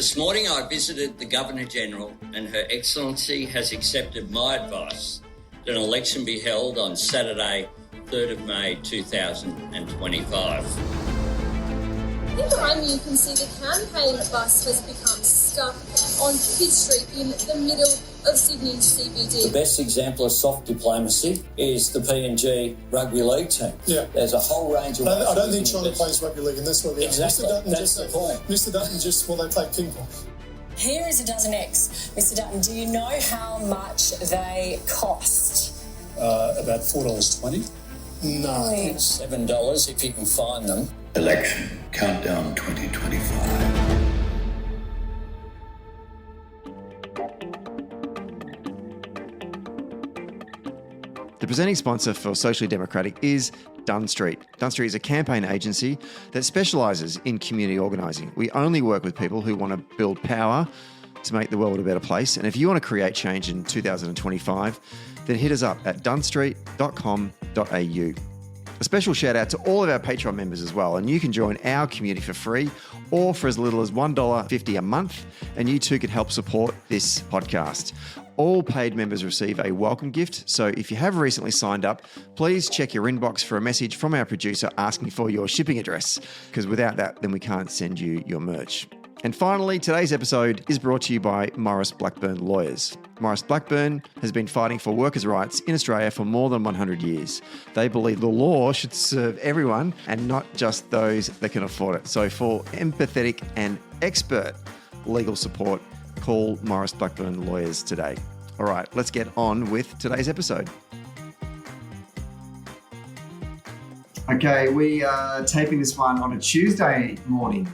This morning I visited the Governor-General and Her Excellency has accepted my advice that an election be held on Saturday, 3rd of May 2025. Behind me you can see the campaign bus has become stuck on Pitt Street in the middle of Sydney CBD. The best example of soft diplomacy is the PNG rugby league team. Yeah. There's a whole range of... I don't think China plays rugby league, and that's what we Exactly, that's the point. Mr. Dutton they play ping pong. Here is a dozen eggs. Mr. Dutton, do you know how much they cost? About $4.20. No. $7 if you can find them. Election Countdown 2025. The presenting sponsor for Socially Democratic is Dunn Street. Dunn Street is a campaign agency that specialises in community organising. We only work with people who want to build power to make the world a better place. And if you want to create change in 2025, then hit us up at dunnstreet.com.au. A special shout out to all of our Patreon members as well. And you can join our community for free or for as little as $1.50 a month. And you too can help support this podcast. All paid members receive a welcome gift. So if you have recently signed up, please check your inbox for a message from our producer asking for your shipping address, because without that, then we can't send you your merch. And finally, today's episode is brought to you by Maurice Blackburn Lawyers. Maurice Blackburn has been fighting for workers' rights in Australia for more than 100 years. They believe the law should serve everyone and not just those that can afford it. So for empathetic and expert legal support, call Maurice Blackburn Lawyers today. All right, let's get on with today's episode. Okay, we are taping this one on a Tuesday morning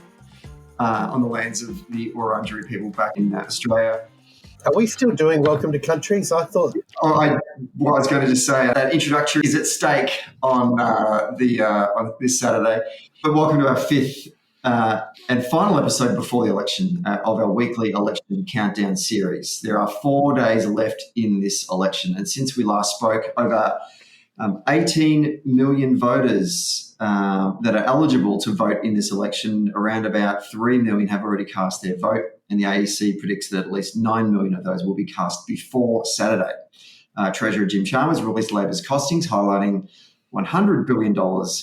on the lands of the Wurundjeri people back in Australia. Are we still doing Welcome to Countries? I thought... I was going to just say that introductory is at stake on on this Saturday. But welcome to our fifth and final episode before the election of our weekly election countdown series. There are 4 days left in this election. And since we last spoke, over 18 million voters that are eligible to vote in this election. Around about 3 million have already cast their vote, and the AEC predicts that at least 9 million of those will be cast before Saturday. Treasurer Jim Chalmers released Labor's costings, highlighting $100 billion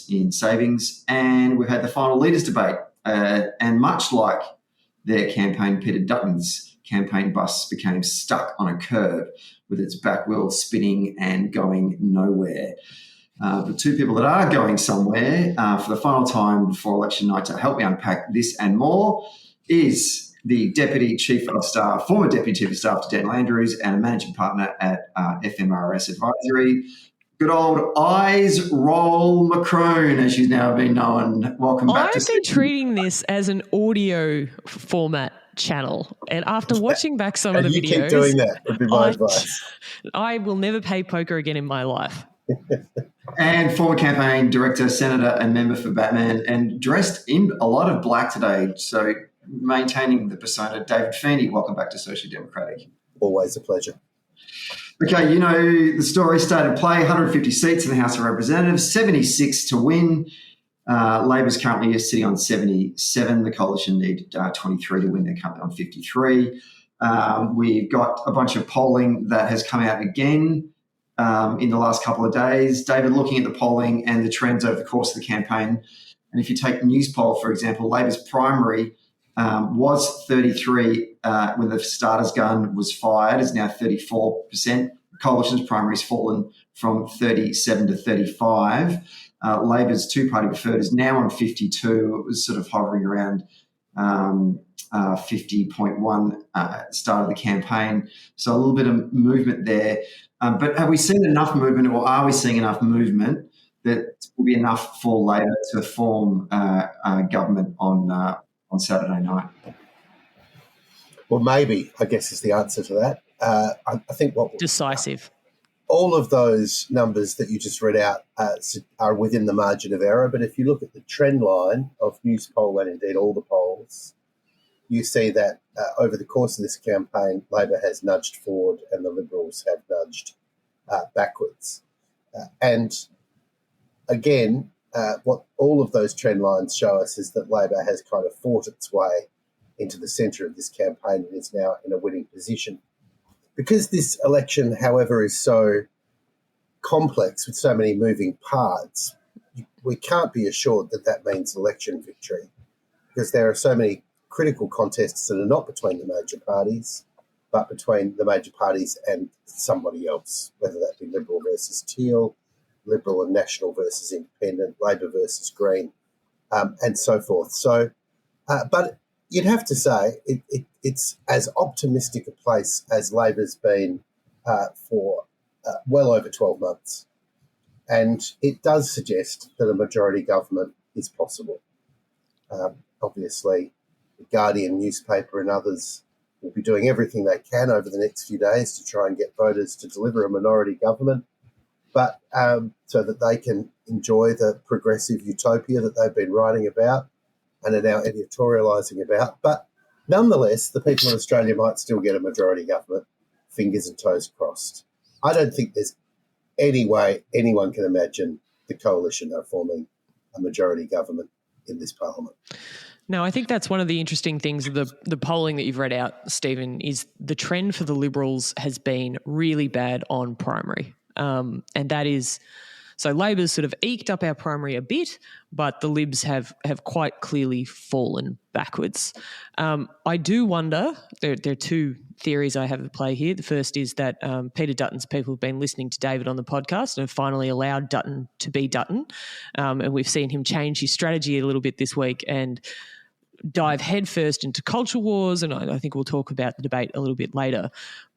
in savings, and we've had the final leaders debate. And much like their campaign, Peter Dutton's campaign bus became stuck on a curb with its back wheel spinning and going nowhere. But two people that are going somewhere for the final time before election night to help me unpack this and more is the Deputy Chief of Staff, former Deputy Chief of Staff to Dan Andrews, and a Managing Partner at FMRS Advisory. Good old Eyes Roll McCrone, as she's now been known. Welcome back. I've been treating this as an audio format channel, and after watching back some of the videos, keep doing that would be my advice. I will never play poker again in my life. And former campaign director, senator, and member for Batman, and dressed in a lot of black today, so maintaining the persona, David Feeney. Welcome back to Social Democratic. Always a pleasure. Okay, you know the story, started play, 150 seats in the House of Representatives, 76 to win. Labor's currently sitting on 77. The coalition need 23 to win. They're currently on 53. We've got a bunch of polling that has come out again in the last couple of days. David, looking at the polling and the trends over the course of the campaign, and if you take Newspoll, for example, Labor's primary was 33 when the starter's gun was fired, is now 34%. Coalition's primary has fallen from 37 to 35. Labor's two-party preferred is now on 52. It was sort of hovering around 50.1 at the start of the campaign. So a little bit of movement there. But have we seen enough movement, or are we seeing enough movement that will be enough for Labor to form government on Saturday night? Well, maybe, I guess, is the answer to that. I think what decisive. All of those numbers that you just read out are within the margin of error. But if you look at the trend line of Newspoll and indeed all the polls, you see that over the course of this campaign, Labor has nudged forward and the Liberals have nudged backwards. And again, what all of those trend lines show us is that Labor has kind of fought its way into the centre of this campaign and is now in a winning position. Because this election, however, is so complex with so many moving parts, we can't be assured that that means election victory, because there are so many critical contests that are not between the major parties, but between the major parties and somebody else, whether that be Liberal versus Teal, Liberal and National versus Independent, Labor versus Green, and so forth. So, but you'd have to say it's as optimistic a place as Labor's been for well over 12 months. And it does suggest that a majority government is possible. Obviously, the Guardian newspaper and others will be doing everything they can over the next few days to try and get voters to deliver a minority government, but so that they can enjoy the progressive utopia that they've been writing about and are now editorialising about. But nonetheless, the people of Australia might still get a majority government, fingers and toes crossed. I don't think there's any way anyone can imagine the coalition are forming a majority government in this parliament. No, I think that's one of the interesting things of the polling that you've read out, Stephen, is the trend for the Liberals has been really bad on primary. And that is, so Labor's sort of eked up our primary a bit, but the Libs have quite clearly fallen backwards. I do wonder, there are two theories I have at play here. The first is that Peter Dutton's people have been listening to David on the podcast and have finally allowed Dutton to be Dutton. And we've seen him change his strategy a little bit this week and dive headfirst into culture wars, and I think we'll talk about the debate a little bit later.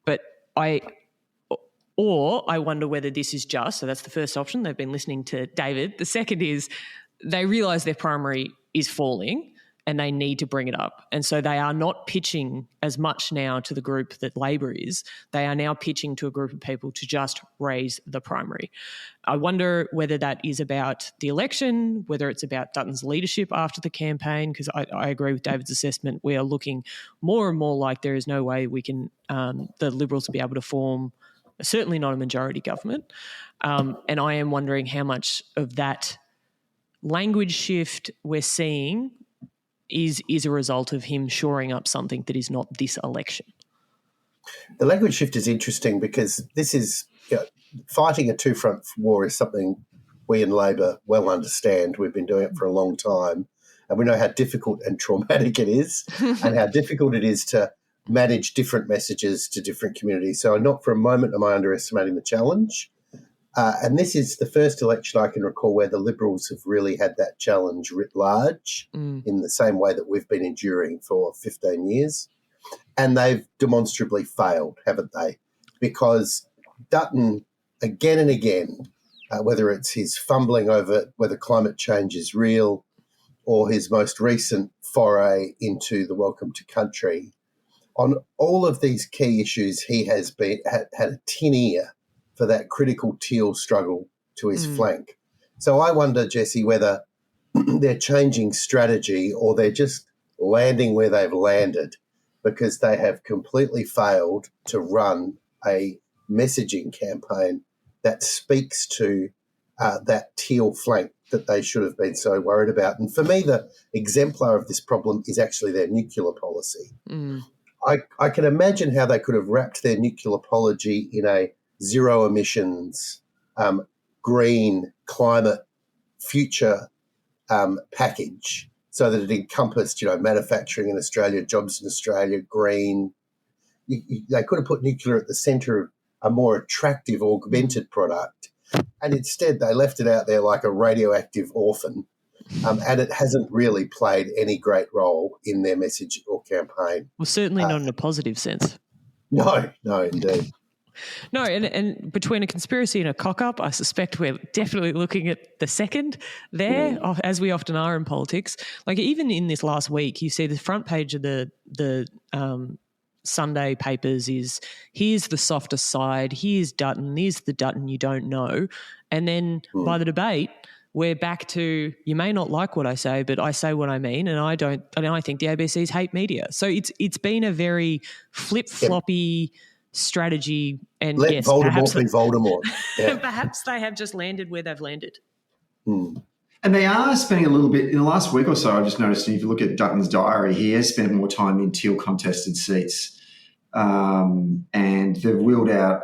But I wonder whether this is just, so that's the first option, they've been listening to David. The second is they realise their primary is falling and they need to bring it up. And so they are not pitching as much now to the group that Labor is. They are now pitching to a group of people to just raise the primary. I wonder whether that is about the election, whether it's about Dutton's leadership after the campaign, because I agree with David's assessment. We are looking more and more like there is no way we can, the Liberals will be able to form certainly not a majority government. And I am wondering how much of that language shift we're seeing is a result of him shoring up something that is not this election. The language shift is interesting because this is, fighting a two-front war is something we in Labor well understand. We've been doing it for a long time, and we know how difficult and traumatic it is and how difficult it is to manage different messages to different communities. So not for a moment am I underestimating the challenge. And this is the first election I can recall where the Liberals have really had that challenge writ large in the same way that we've been enduring for 15 years. And they've demonstrably failed, haven't they? Because Dutton, again and again, whether it's his fumbling over whether climate change is real or his most recent foray into the welcome to country, on all of these key issues he has had a tin ear for that critical Teal struggle to his flank. So I wonder, Jessie, whether they're changing strategy or they're just landing where they've landed because they have completely failed to run a messaging campaign that speaks to that Teal flank that they should have been so worried about. And for me, the exemplar of this problem is actually their nuclear policy. I can imagine how they could have wrapped their nuclear policy in a zero emissions, green climate future package so that it encompassed, manufacturing in Australia, jobs in Australia, green. They could have put nuclear at the centre of a more attractive augmented product, and instead they left it out there like a radioactive orphan, and it hasn't really played any great role in their message or campaign. Well, certainly not in a positive sense. No, indeed. No, and between a conspiracy and a cock-up, I suspect we're definitely looking at the second there, as we often are in politics. Like even in this last week, you see the front page of the Sunday papers is, here's the softer side, here's Dutton, here's the Dutton you don't know. And then by the debate, we're back to, you may not like what I say, but I say what I mean, and I think the ABC's hate media. So it's been a very flip-floppy strategy, and let yes, Voldemort be Voldemort. Yeah. Perhaps they have just landed where they've landed. And they are spending a little bit in the last week or so. I just noticed, if you look at Dutton's diary, he has spent more time in teal contested seats, and they've wheeled out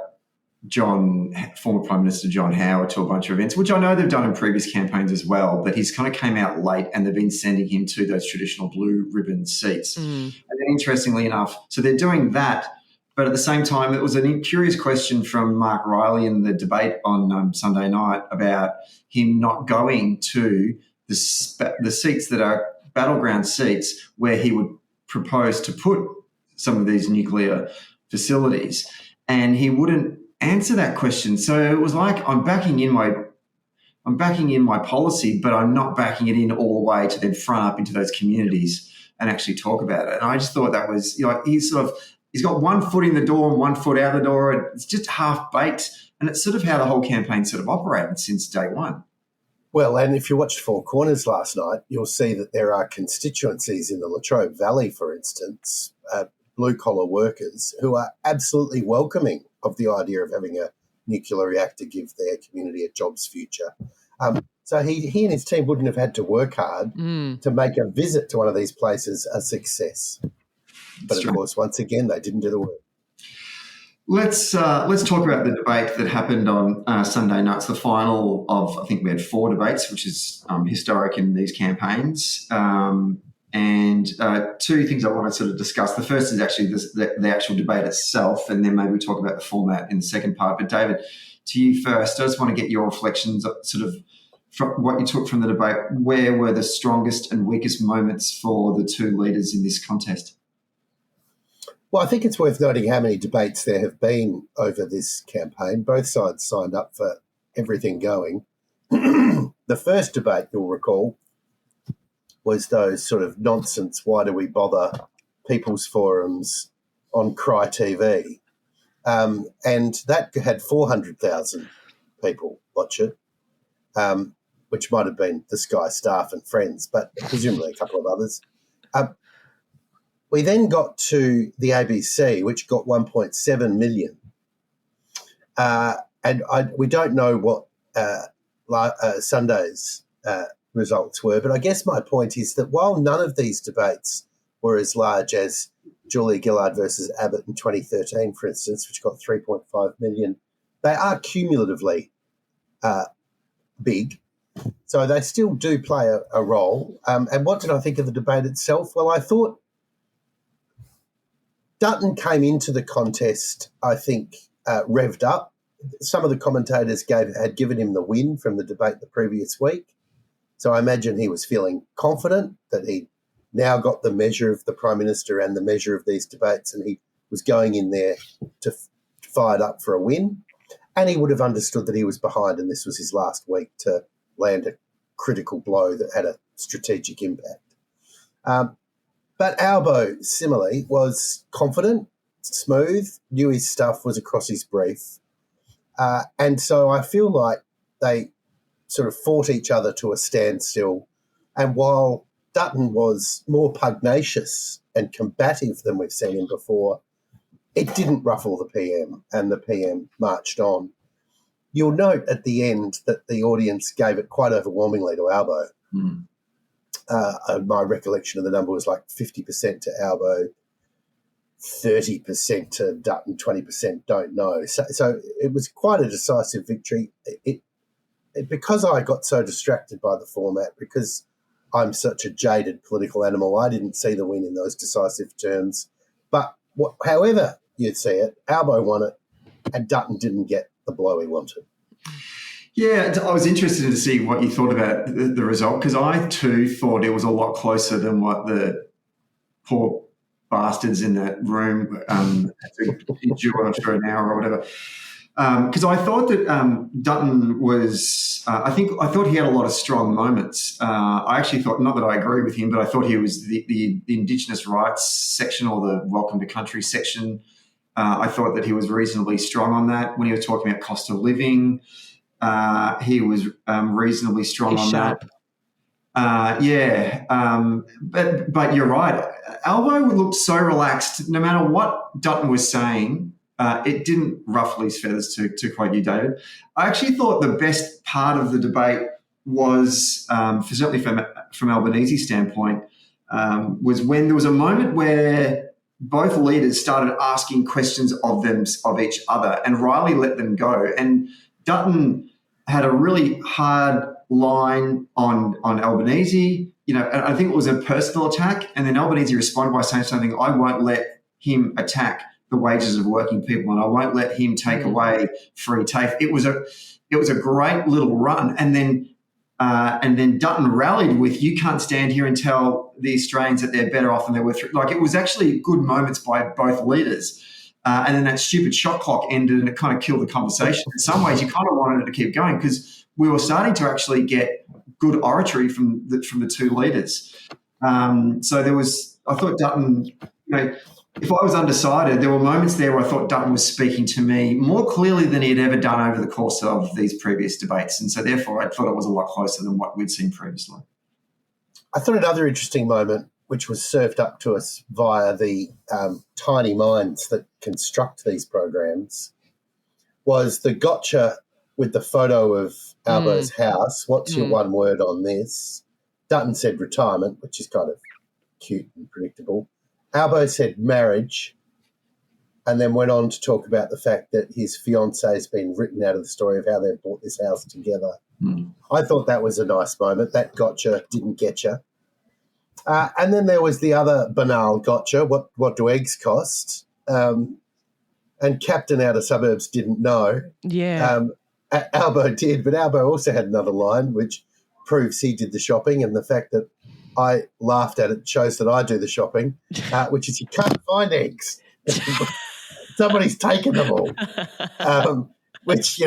former Prime Minister John Howard to a bunch of events, which I know they've done in previous campaigns as well. But he's kind of came out late, and they've been sending him to those traditional blue ribbon seats. And then, interestingly enough, so they're doing that. But at the same time, it was a curious question from Mark Riley in the debate on Sunday night about him not going to the seats that are battleground seats where he would propose to put some of these nuclear facilities. And he wouldn't answer that question. So it was like, I'm backing in my policy, but I'm not backing it in all the way to then front up into those communities and actually talk about it. And I just thought that was, he's got one foot in the door and one foot out the door. And it's just half baked. And it's sort of how the whole campaign sort of operated since day one. Well, and if you watched Four Corners last night, you'll see that there are constituencies in the Latrobe Valley, for instance, blue-collar workers who are absolutely welcoming of the idea of having a nuclear reactor give their community a jobs future. So he and his team wouldn't have had to work hard to make a visit to one of these places a success. But, of course, once again, they didn't do the work. Let's talk about the debate that happened on Sunday night. It's the final of, I think we had 4 debates, which is historic in these campaigns. And 2 things I want to sort of discuss. The first is actually the actual debate itself, and then maybe we talk about the format in the second part. But, David, to you first, I just want to get your reflections sort of from what you took from the debate. Where were the strongest and weakest moments for the 2 leaders in this contest? Well, I think it's worth noting how many debates there have been over this campaign. Both sides signed up for everything going. The first debate, you'll recall, was those sort of nonsense, why do we bother people's forums on Cry TV. And that had 400,000 people watch it, which might have been the Sky staff and friends, but presumably a couple of others. We then got to the ABC, which got 1.7 million. And we don't know what Sunday's results were, but I guess my point is that while none of these debates were as large as Julia Gillard versus Abbott in 2013, for instance, which got 3.5 million, they are cumulatively big. So they still do play a role. And what did I think of the debate itself? Well, I thought Dutton came into the contest, I think, revved up. Some of the commentators had given him the win from the debate the previous week. So I imagine he was feeling confident that he now got the measure of the Prime Minister and the measure of these debates, and he was going in there to fired up for a win. And he would have understood that he was behind and this was his last week to land a critical blow that had a strategic impact. But Albo, similarly, was confident, smooth, knew his stuff, was across his brief. And so I feel like they sort of fought each other to a standstill. And while Dutton was more pugnacious and combative than we've seen him before, it didn't ruffle the PM, and the PM marched on. You'll note at the end that the audience gave it quite overwhelmingly to Albo. My recollection of the number was like 50% to Albo, 30% to Dutton, 20% don't know. So it was quite a decisive victory. Because I got so distracted by the format, because I'm such a jaded political animal, I didn't see the win in those decisive terms. But however you'd see it, Albo won it and Dutton didn't get the blow he wanted. Yeah, I was interested to see what you thought about the result, because I too thought it was a lot closer than what the poor bastards in that room had to endure for an hour or whatever. Because I thought that Dutton was, I thought he had a lot of strong moments. I actually thought, not that I agree with him, but I thought he was the Indigenous rights section, or the Welcome to Country section. I thought that he was reasonably strong on that. When he was talking about cost of living, he was reasonably strong on that. But you're right. Albo looked so relaxed. No matter what Dutton was saying, it didn't ruffle his feathers, to quote you, David. I actually thought the best part of the debate was, certainly from Albanese's standpoint, was when there was a moment where both leaders started asking questions of each other, and Riley let them go. And Dutton had a really hard line on Albanese, and I think it was a personal attack. And then Albanese responded by saying something, I won't let him attack the wages of working people, and I won't let him take away free TAFE. It was a great little run. And then Dutton rallied with, you can't stand here and tell the Australians that they're better off than they were. Like, it was actually good moments by both leaders. And then that stupid shot clock ended, and it kind of killed the conversation. In some ways, you kind of wanted it to keep going because we were starting to actually get good oratory from the two leaders. So I thought Dutton, if I was undecided, there were moments there where I thought Dutton was speaking to me more clearly than he had ever done over the course of these previous debates. And so therefore I thought it was a lot closer than what we'd seen previously. I thought another interesting moment, which was served up to us via the tiny minds that construct these programs, was the gotcha with the photo of Albo's house. What's your one word on this? Dutton said retirement, which is kind of cute and predictable. Albo said marriage, and then went on to talk about the fact that his fiancée has been written out of the story of how they bought this house together. I thought that was a nice moment. That gotcha didn't get you. And then there was the other banal gotcha, what do eggs cost? And Captain out of suburbs didn't know. Yeah. Albo did, but Albo also had another line which proves he did the shopping, and the fact that I laughed at it shows that I do the shopping, which is you can't find eggs. Somebody's taken them all, which,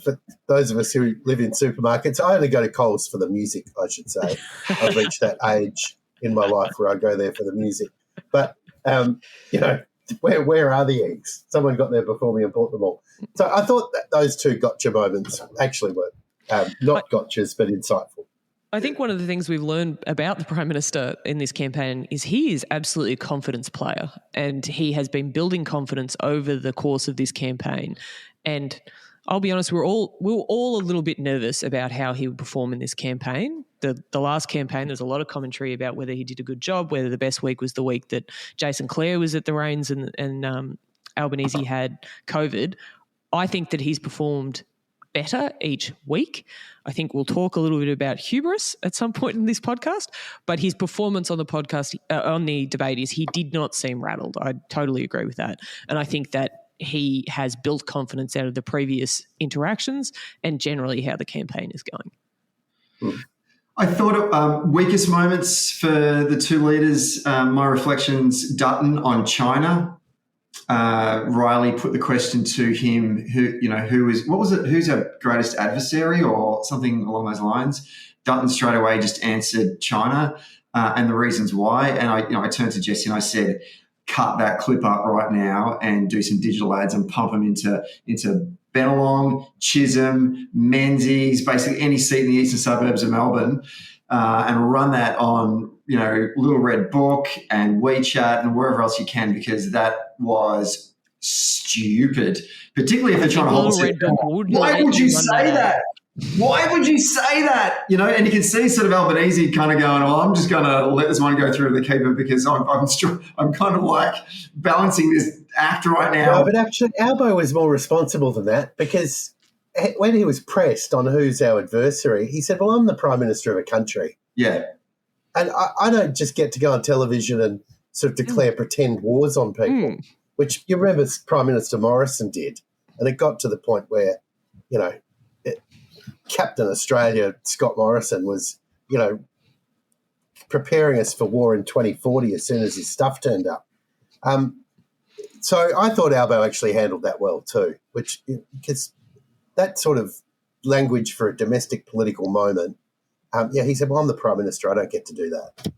for those of us who live in supermarkets, I only go to Coles for the music, I should say. I've reached that age in my life where I go there for the music. But, where are the eggs? Someone got there before me and bought them all. So I thought that those two gotcha moments actually were not gotchas but insightful. I think one of the things we've learned about the Prime Minister in this campaign is he is absolutely a confidence player, and he has been building confidence over the course of this campaign. And I'll be honest, we were all a little bit nervous about how he would perform in this campaign. The last campaign, there's a lot of commentary about whether he did a good job, whether the best week was the week that Jason Clare was at the reins and Albanese had COVID. I think that he's performed better each week. I think we'll talk a little bit about hubris at some point in this podcast, but his performance on the podcast, on the debate, is he did not seem rattled. I totally agree with that. And I think that he has built confidence out of the previous interactions and generally how the campaign is going. I thought weakest moments for the two leaders, my reflections, Dutton on China. Riley put the question to him, who's our greatest adversary or something along those lines. Dutton straight away just answered China and the reasons why. And I turned to Jessie and I said, cut that clip up right now and do some digital ads and pump them into Bennelong, Chisholm, Menzies, basically any seat in the eastern suburbs of Melbourne, and run that on Little Red Book and WeChat and wherever else you can, because that was stupid, particularly if they're trying to hold it. Why would you say that? Why would you say that? And you can see sort of Albanese kind of going, I'm just going to let this one go through to the keeper because I'm kind of like balancing this act right now. No, but actually Albo was more responsible than that, because when he was pressed on who's our adversary, he said, well, I'm the Prime Minister of a country. Yeah. And I don't just get to go on television and sort of declare pretend wars on people, which you remember Prime Minister Morrison did. And it got to the point where, Captain Australia, Scott Morrison, was, preparing us for war in 2040 as soon as his stuff turned up. So I thought Albo actually handled that well too, because that sort of language for a domestic political moment, he said, well, I'm the Prime Minister, I don't get to do that.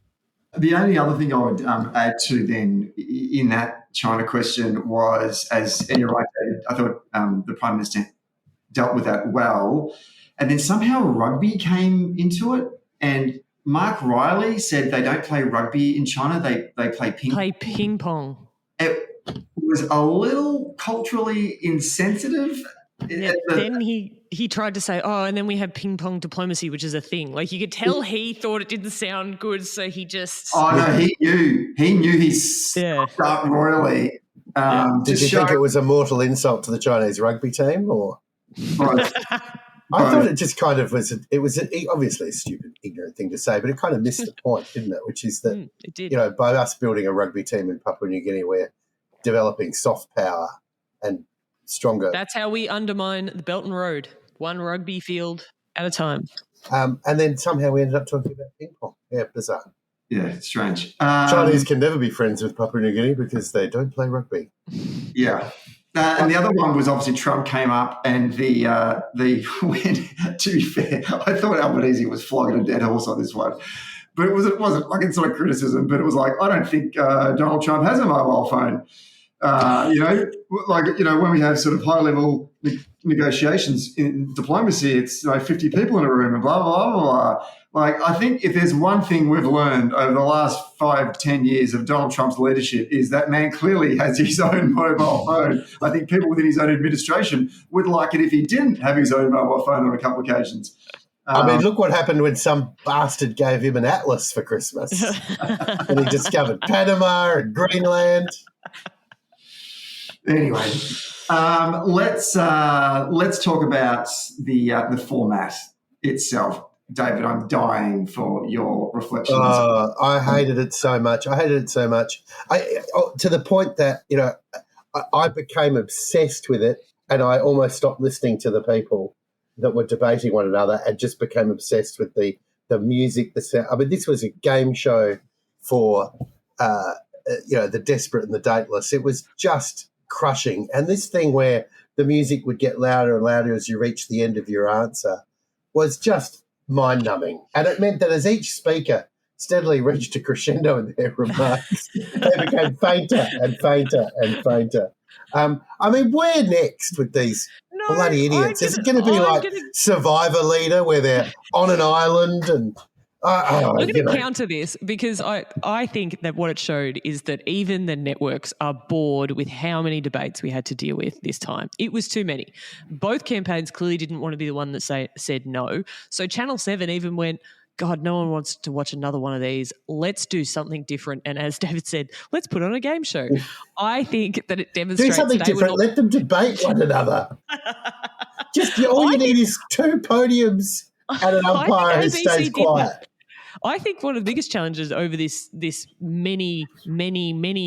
The only other thing I would add to then in that China question was, and you're right, David, I thought the Prime Minister dealt with that well. And then somehow rugby came into it. And Mark Riley said they don't play rugby in China, they play ping pong. Play ping pong. It was a little culturally insensitive. Yeah, then he he tried to say, and then we have ping pong diplomacy, which is a thing. Like you could tell he thought it didn't sound good, so he just. Oh no, he knew he stuffed up royally. Did you think it was a mortal insult to the Chinese rugby team, or? Both. I thought it just kind of was. It was obviously a stupid, ignorant thing to say, but it kind of missed the point, didn't it? Which is that it did. By us building a rugby team in Papua New Guinea, we're developing soft power and stronger. That's how we undermine the Belt and Road, one rugby field at a time. And then somehow we ended up talking about ping pong. Yeah, bizarre. Yeah, strange. Chinese can never be friends with Papua New Guinea because they don't play rugby. Yeah. And the other one was obviously Trump came up and the when, to be fair, I thought Albanese was flogging a dead horse on this one. But it wasn't like it's not a criticism, but it was like, I don't think Donald Trump has a mobile phone. When we have sort of high-level negotiations in diplomacy, it's 50 people in a room and blah, blah, blah, blah. Like, I think if there's one thing we've learned over the last 5-10 years of Donald Trump's leadership is that man clearly has his own mobile phone. I think people within his own administration would like it if he didn't have his own mobile phone on a couple of occasions. Look what happened when some bastard gave him an atlas for Christmas. And he discovered Panama and Greenland. Anyway, let's talk about the format itself. David, I'm dying for your reflections. I hated it so much. To the point that, I became obsessed with it and I almost stopped listening to the people that were debating one another and just became obsessed with the music, the sound. I mean, this was a game show for, the desperate and the dateless. It was just crushing. And this thing where the music would get louder and louder as you reach the end of your answer was just mind-numbing. And it meant that as each speaker steadily reached a crescendo in their remarks, they became fainter and fainter and fainter. Where next with these bloody idiots? Is it going to be like Survivor Leader where they're on an island and... I'm going to counter this because I think that what it showed is that even the networks are bored with how many debates we had to deal with this time. It was too many. Both campaigns clearly didn't want to be the one that said no. So Channel 7 even went, God, no one wants to watch another one of these. Let's do something different. And as David said, let's put on a game show. I think that it demonstrates... Do something different. Let them debate one another. All you need is two podiums and an umpire who stays quiet. I think one of the biggest challenges over this many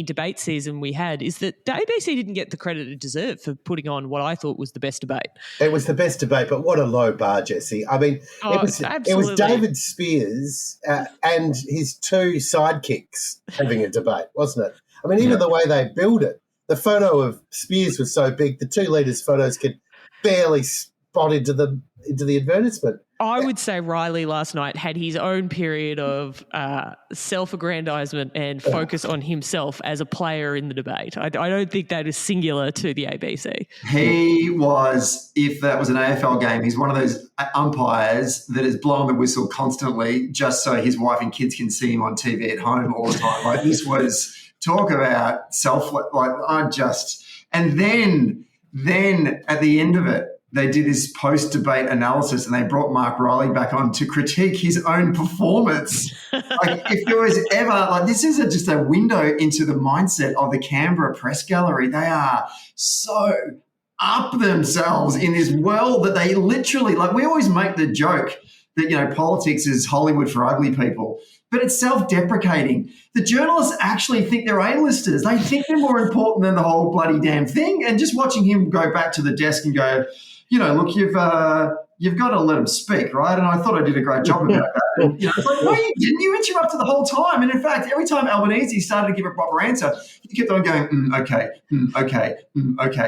debate season we had is that the ABC didn't get the credit it deserved for putting on what I thought was the best debate. It was the best debate, but what a low bar, Jessie. I mean, it was David Spears and his two sidekicks having a debate, wasn't it? I mean, even the way they build it, the photo of Spears was so big, the two leaders' photos could barely spot into the advertisement. I would say Riley last night had his own period of self-aggrandizement and focus on himself as a player in the debate. I don't think that is singular to the ABC. He was, if that was an AFL game, he's one of those umpires that is blowing the whistle constantly just so his wife and kids can see him on TV at home all the time. Like, this was talk about and then at the end of it, they did this post-debate analysis and they brought Mark Riley back on to critique his own performance. If there was ever, this is just a window into the mindset of the Canberra press gallery. They are so up themselves in this world that they literally, we always make the joke that, politics is Hollywood for ugly people, but it's self-deprecating. The journalists actually think they're A-listers. They think they're more important than the whole bloody damn thing. And just watching him go back to the desk and go, look, you've got to let him speak, right? And I thought I did a great job about that. And, it's like, no, you didn't. You interrupted the whole time. And in fact, every time Albanese started to give a proper answer, he kept on going, okay.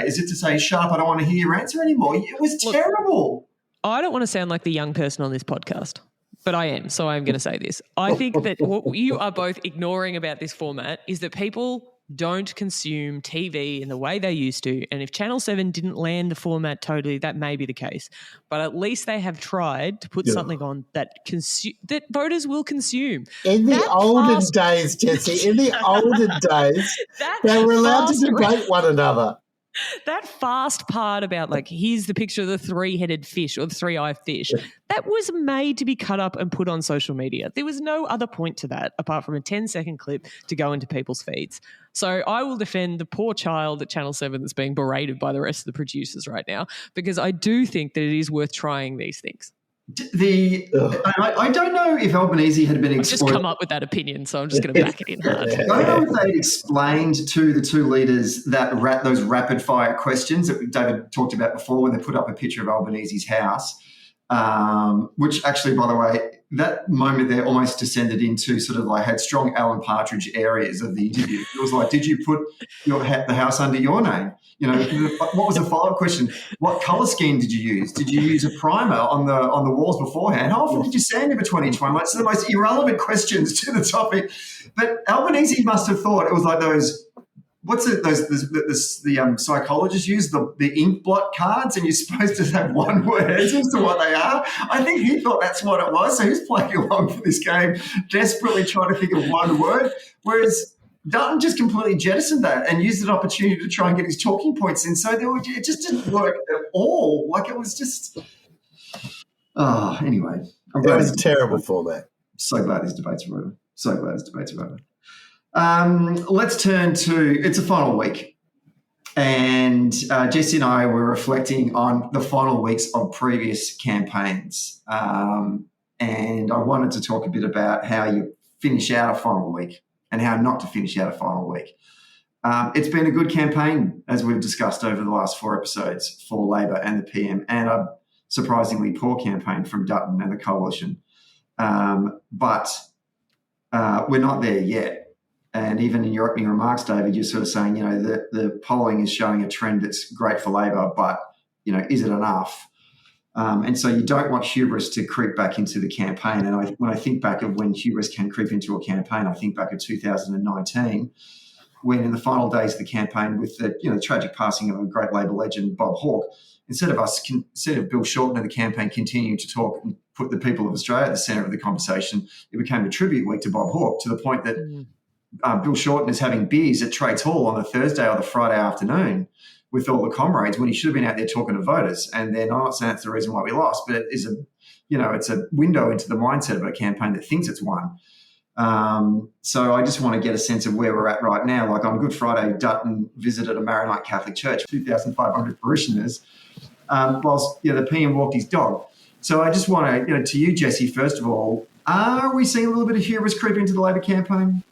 Is it to say, shut up, I don't want to hear your answer anymore? It was terrible. I don't want to sound like the young person on this podcast, but I am, so I'm going to say this. I think that what you are both ignoring about this format is that people don't consume TV in the way they used to. And if Channel 7 didn't land the format totally, that may be the case. But at least they have tried to put something on that voters will consume. In the olden days, Jessie, they were allowed to debate one another. That fast part about like, here's the picture of the three-headed fish or the three-eyed fish, that was made to be cut up and put on social media. There was no other point to that apart from a 10-second clip to go into people's feeds. So I will defend the poor child at Channel 7 that's being berated by the rest of the producers right now, because I do think that it is worth trying these things. I don't know if Albanese had been I've just come up with that opinion, so I'm just going to back it in hard. I don't know if they'd explained to the two leaders that those rapid-fire questions that David talked about before when they put up a picture of Albanese's house, which actually, by the way, that moment there almost descended into sort of like had strong Alan Partridge areas of the interview. It was like, did you put the house under your name? You know, what was the follow-up question? What colour scheme did you use? Did you use a primer on the walls beforehand? How often did you sand in between each one? Like, it's the most irrelevant questions to the topic. But Albanese must have thought it was like those. The psychologists use the ink blot cards, and you're supposed to have one word as to what they are. I think he thought that's what it was, so he was playing along for this game, desperately trying to think of one word, whereas Dutton just completely jettisoned that and used an opportunity to try and get his talking points in. So it just didn't work at all. Like, it was just... anyway. It was a terrible format. So glad these debates are over. Let's turn to, it's a final week, and Jessie and I were reflecting on the final weeks of previous campaigns, and I wanted to talk a bit about how you finish out a final week and how not to finish out a final week. It's been a good campaign, as we've discussed over the last 4 episodes, for Labor and the PM, and a surprisingly poor campaign from Dutton and the Coalition. But we're not there yet. And even in your opening remarks, David, you're sort of saying, you know, the polling is showing a trend that's great for Labor, but, you know, is it enough? And so you don't want hubris to creep back into the campaign. And when I think back of when hubris can creep into a campaign, I think back of 2019, when in the final days of the campaign, with the tragic passing of a great Labor legend, Bob Hawke, instead of Bill Shorten and the campaign continuing to talk and put the people of Australia at the centre of the conversation, it became a tribute week to Bob Hawke, to the point that Bill Shorten is having beers at Trades Hall on the Thursday or the Friday afternoon with all the comrades when he should have been out there talking to voters. And then I'm not saying that's the reason why we lost, but it is it's a window into the mindset of a campaign that thinks it's won. So I just want to get a sense of where we're at right now. Like, on Good Friday, Dutton visited a Maronite Catholic church, 2,500 parishioners, whilst the PM walked his dog. So I just want to you, Jessie, first of all, are we seeing a little bit of hubris creep into the Labor campaign?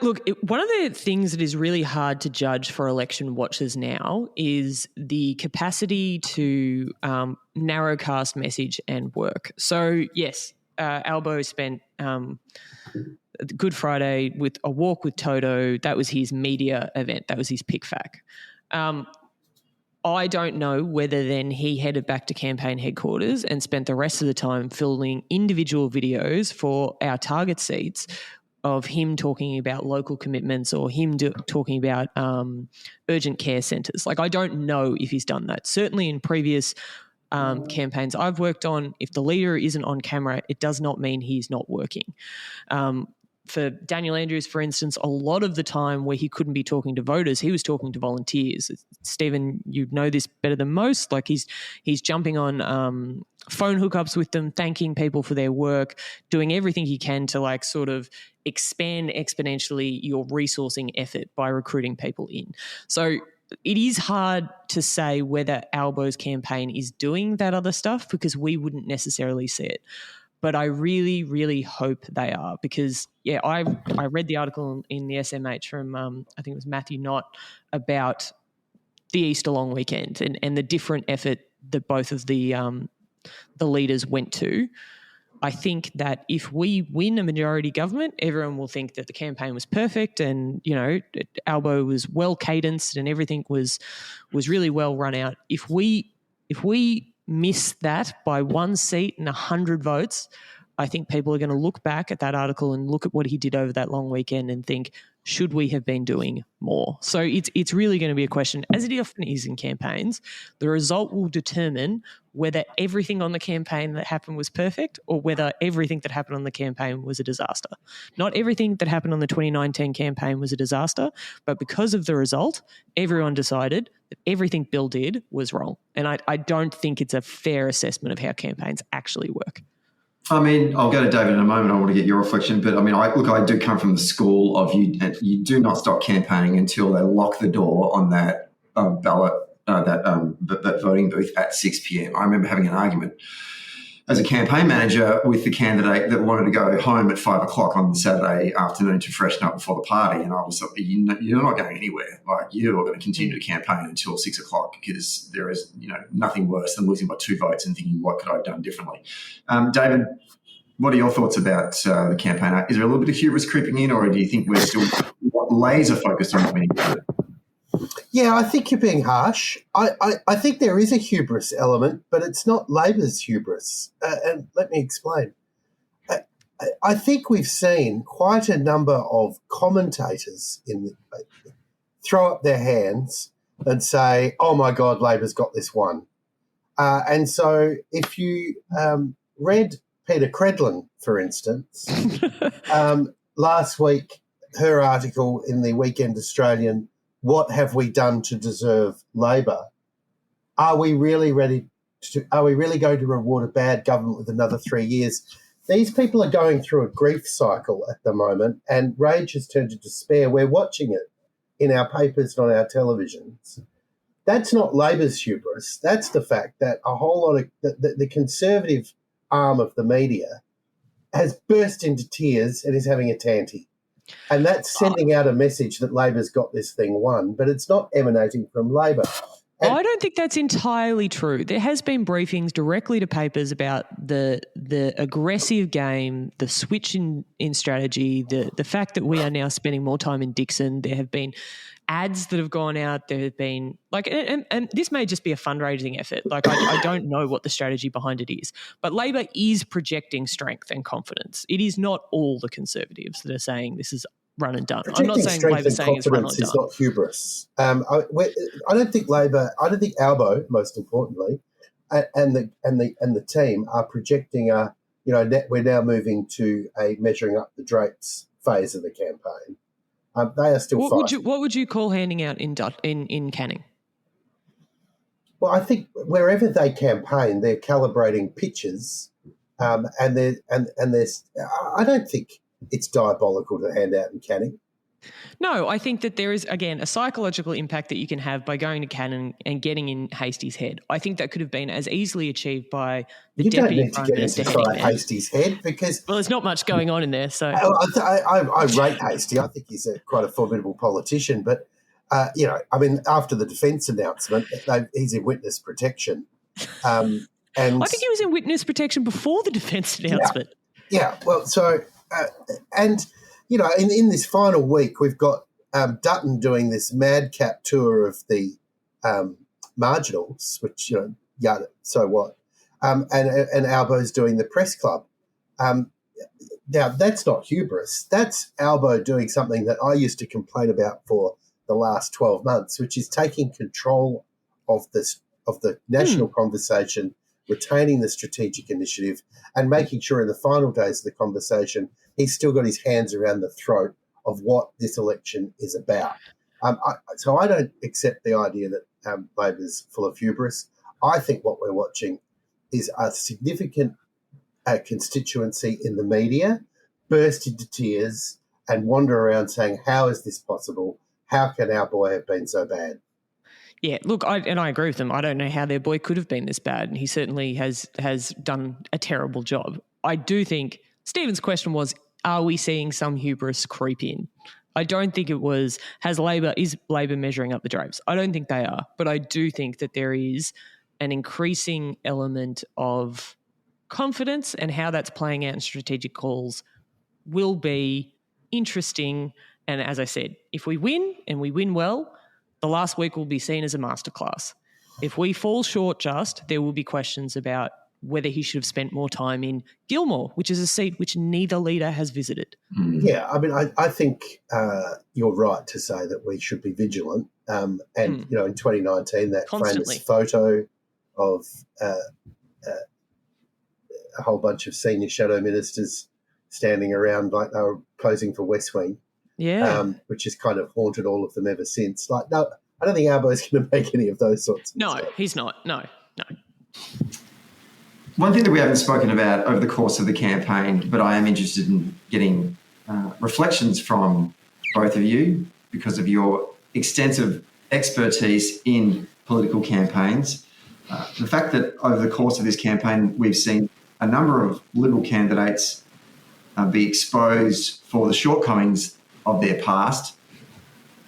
Look, one of the things that is really hard to judge for election watchers now is the capacity to narrowcast message and work. So, yes, Albo spent Good Friday with a walk with Toto. That was his media event. That was his pick fac. I don't know whether then he headed back to campaign headquarters and spent the rest of the time filming individual videos for our target seats of him talking about local commitments or him talking about urgent care centres. Like, I don't know if he's done that. Certainly in previous campaigns I've worked on, if the leader isn't on camera, it does not mean he's not working. For Daniel Andrews, for instance, a lot of the time where he couldn't be talking to voters, he was talking to volunteers. Stephen, you know this better than most. Like, he's jumping on phone hookups with them, thanking people for their work, doing everything he can to like sort of expand exponentially your resourcing effort by recruiting people in. So it is hard to say whether Albo's campaign is doing that other stuff because we wouldn't necessarily see it. But I really, really hope they are because, I read the article in the SMH from, I think it was Matthew Knott, about the Easter long weekend and the different effort that both of the leaders went to. I think that if we win a majority government, everyone will think that the campaign was perfect and, Albo was well cadenced and everything was really well run out. If we miss that by 1 seat and 100 votes, I think people are going to look back at that article and look at what he did over that long weekend and think, should we have been doing more? So it's really going to be a question, as it often is in campaigns. The result will determine whether everything on the campaign that happened was perfect or whether everything that happened on the campaign was a disaster. Not everything that happened on the 2019 campaign was a disaster, but because of the result, everyone decided that everything Bill did was wrong. And I don't think it's a fair assessment of how campaigns actually work. I mean, I'll go to David in a moment. I want to get your reflection, but I mean, I do come from the school of you do not stop campaigning until they lock the door on that ballot, that voting booth at 6 p.m. I remember having an argument as a campaign manager with the candidate that wanted to go home at 5 o'clock on Saturday afternoon to freshen up before the party, and I was like, "You're not going anywhere. Like, you are going to continue to campaign until 6 o'clock because there is, nothing worse than losing by 2 votes and thinking, what could I have done differently?" David, what are your thoughts about the campaign? Is there a little bit of hubris creeping in, or do you think we're still laser focused on what we need to do? Yeah, I think you're being harsh. I think there is a hubris element, but it's not Labor's hubris. And let me explain. I think we've seen quite a number of commentators throw up their hands and say, "Oh my God, Labor's got this one." And so if you read Peter Credlin, for instance, last week, her article in the Weekend Australian, "What have we done to deserve Labor? Are we really going to reward a bad government with another 3 years?" These people are going through a grief cycle at the moment, and rage has turned to despair. We're watching it in our papers and on our televisions. That's not Labor's hubris. That's the fact that a whole lot of the conservative arm of the media has burst into tears and is having a tanty. And that's sending out a message that Labor's got this thing won, but it's not emanating from Labor. I don't think that's entirely true. There has been briefings directly to papers about the aggressive game, the switch in strategy, the fact that we are now spending more time in Dixon. There have been ads that have gone out. There have been and this may just be a fundraising effort. I don't know what the strategy behind it is, but Labor is projecting strength and confidence. It is not all the Conservatives that are saying this is run and done. I'm not saying Labor saying it's run and done. Is not hubris. I don't think Labor. I don't think Albo, most importantly, and the team are projecting we're now moving to a measuring up the drapes phase of the campaign. They are still fighting. What would you call handing out in Canning? Well, I think wherever they campaign, they're calibrating pitches, and I don't think it's diabolical to hand out in Canning. No, I think that there is, again, a psychological impact that you can have by going to Canning and getting in Hastie's head. I think that could have been as easily achieved by the Deputy Prime Minister. You don't need to get into Hastie's head because... Well, there's not much going on in there, so... I rate Hastie. I think he's quite a formidable politician, but, after the defence announcement, he's in witness protection. And I think he was in witness protection before the defence announcement. Yeah, well, so... in this final week, we've got Dutton doing this madcap tour of the marginals, which, so what? And Albo's doing the press club. Now, that's not hubris. That's Albo doing something that I used to complain about for the last 12 months, which is taking control of the national conversation, retaining the strategic initiative, and making sure in the final days of the conversation he's still got his hands around the throat of what this election is about. So I don't accept the idea that Labor's full of hubris. I think what we're watching is a significant constituency in the media burst into tears and wander around saying, how is this possible? How can our boy have been so bad? Yeah, look, I agree with them. I don't know how their boy could have been this bad, and he certainly has done a terrible job. I do think Stephen's question was, are we seeing some hubris creep in? I don't think it was, is Labor measuring up the drapes? I don't think they are, but I do think that there is an increasing element of confidence, and how that's playing out in strategic calls will be interesting. And as I said, if we win and we win well, the last week will be seen as a masterclass. If we fall short there will be questions about whether he should have spent more time in Gilmore, which is a seat which neither leader has visited. Yeah, I mean, I think you're right to say that we should be vigilant. And, in 2019, that Constantly. famous photo of a whole bunch of senior shadow ministers standing around like they were posing for West Wing, which has kind of haunted all of them ever since. Like, no, I don't think Albo's going to make any of those sorts of mistakes. He's not. No. One thing that we haven't spoken about over the course of the campaign, but I am interested in getting reflections from both of you because of your extensive expertise in political campaigns. The fact that over the course of this campaign, we've seen a number of Liberal candidates be exposed for the shortcomings of their past.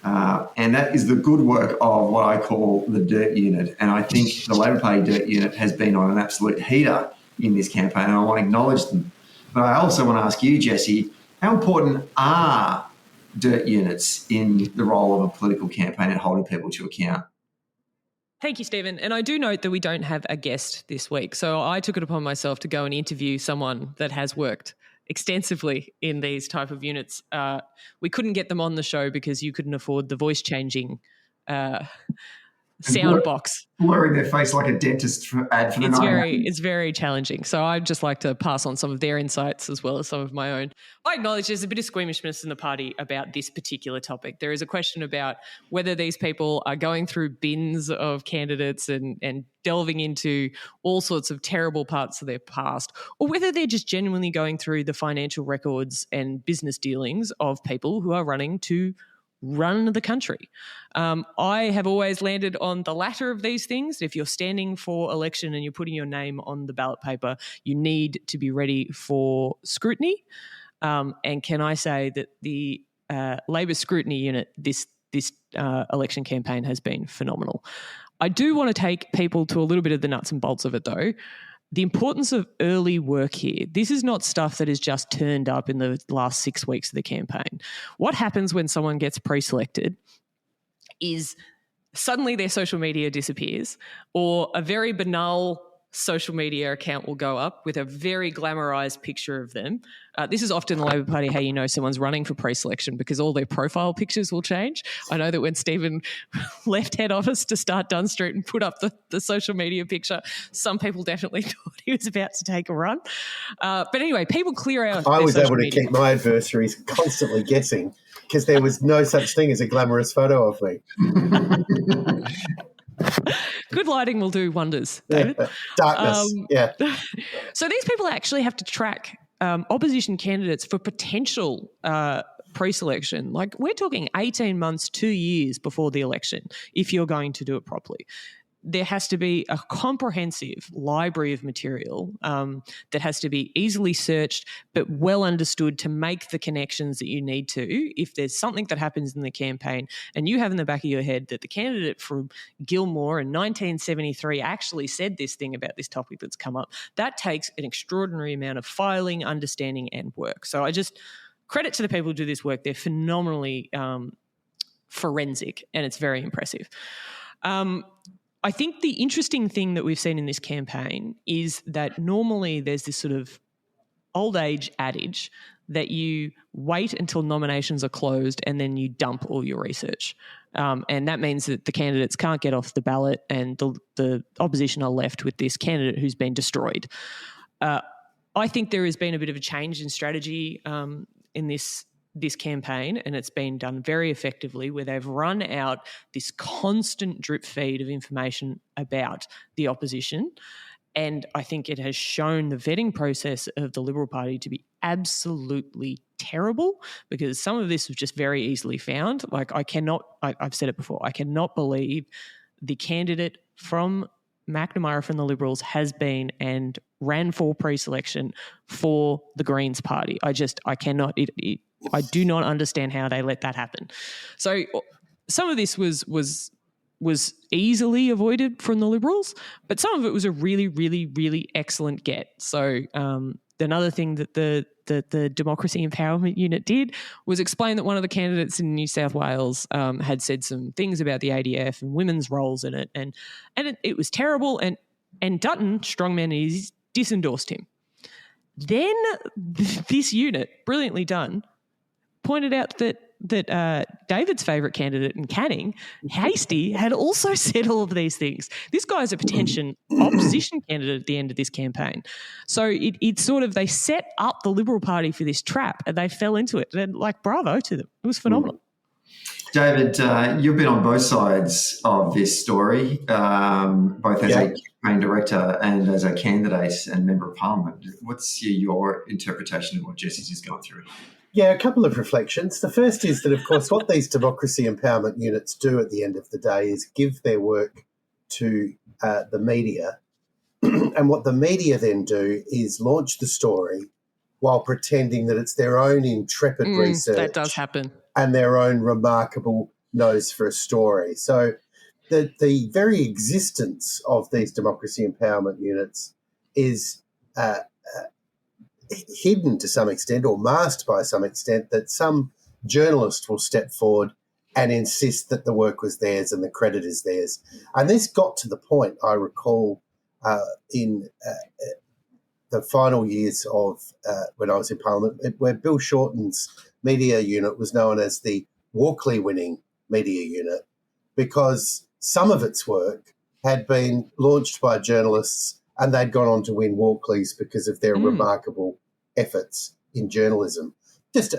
And that is the good work of what I call the dirt unit. And I think the Labor Party dirt unit has been on an absolute heater in this campaign, and I want to acknowledge them. But I also want to ask you, Jessie, how important are dirt units in the role of a political campaign and holding people to account? Thank you, Stephen. And I do note that we don't have a guest this week. So I took it upon myself to go and interview someone that has worked extensively in these type of units. We couldn't get them on the show because you couldn't afford the voice changing sound box. Blurring their face like a dentist ad for the night. It's very challenging. So I'd just like to pass on some of their insights as well as some of my own. I acknowledge there's a bit of squeamishness in the party about this particular topic. There is a question about whether these people are going through bins of candidates and delving into all sorts of terrible parts of their past, or whether they're just genuinely going through the financial records and business dealings of people who are running to run the country. I have always landed on the latter of these things. If you're standing for election and you're putting your name on the ballot paper, you need to be ready for scrutiny. And can I say that the Labor scrutiny unit this election campaign has been phenomenal. I do want to take people to a little bit of the nuts and bolts of it, though. The importance of early work here. This is not stuff that has just turned up in the last 6 weeks of the campaign. What happens when someone gets pre-selected is suddenly their social media disappears, or a very banal social media account will go up with a very glamorized picture of them. This is often the Labor Party how you know someone's running for pre-selection, because all their profile pictures will change. I know that when Stephen left head office to start Dunn Street and put up the social media picture, some people definitely thought he was about to take a run. But anyway, people clear out I was able to media. keep my adversaries constantly guessing because there was no such thing as a glamorous photo of me. Good lighting will do wonders, David. Darkness, yeah. So these people actually have to track opposition candidates for potential pre-selection. Like, we're talking 18 months, 2 years before the election if you're going to do it properly. There has to be a comprehensive library of material that has to be easily searched but well understood to make the connections that you need to. If there's something that happens in the campaign and you have in the back of your head that the candidate from Gilmore in 1973 actually said this thing about this topic that's come up, that takes an extraordinary amount of filing, understanding and work. So I just credit to the people who do this work. They're phenomenally forensic and it's very impressive. I think the interesting thing that we've seen in this campaign is that normally there's this sort of old age adage that you wait until nominations are closed and then you dump all your research. And that means that the candidates can't get off the ballot and the opposition are left with this candidate who's been destroyed. I think there has been a bit of a change in strategy in this campaign, and it's been done very effectively, where they've run out this constant drip feed of information about the opposition. And I think it has shown the vetting process of the Liberal Party to be absolutely terrible, because some of this was just very easily found. Like, I've said it before, I cannot believe the candidate from McNamara from the Liberals has been and ran for pre-selection for the Greens Party. I cannot. I do not understand how they let that happen. So some of this was easily avoided from the Liberals, but some of it was a really, really, really excellent get. So another thing that the Democracy Empowerment Unit did was explain that one of the candidates in New South Wales had said some things about the ADF and women's roles in it, and it was terrible. And Dutton, strongman disendorsed him. Then this unit, brilliantly done, pointed out that David's favourite candidate in Canning, Hastie, had also said all of these things. This guy's a potential opposition candidate at the end of this campaign. So it sort of, they set up the Liberal Party for this trap and they fell into it. And bravo to them. It was phenomenal. David, you've been on both sides of this story, both as a campaign director and as a candidate and member of Parliament. What's your interpretation of what Jessie's just gone through? Yeah, a couple of reflections. The first is that, of course, what these democracy empowerment units do at the end of the day is give their work to the media. And what the media then do is launch the story while pretending that it's their own intrepid research. That does happen. And their own remarkable nose for a story. So the very existence of these democracy empowerment units is hidden to some extent or masked by some extent, that some journalist will step forward and insist that the work was theirs and the credit is theirs. And this got to the point, I recall, in the final years of when I was in Parliament, where Bill Shorten's media unit was known as the Walkley winning media unit, because some of its work had been launched by journalists and they'd gone on to win Walkleys because of their remarkable efforts in journalism. Just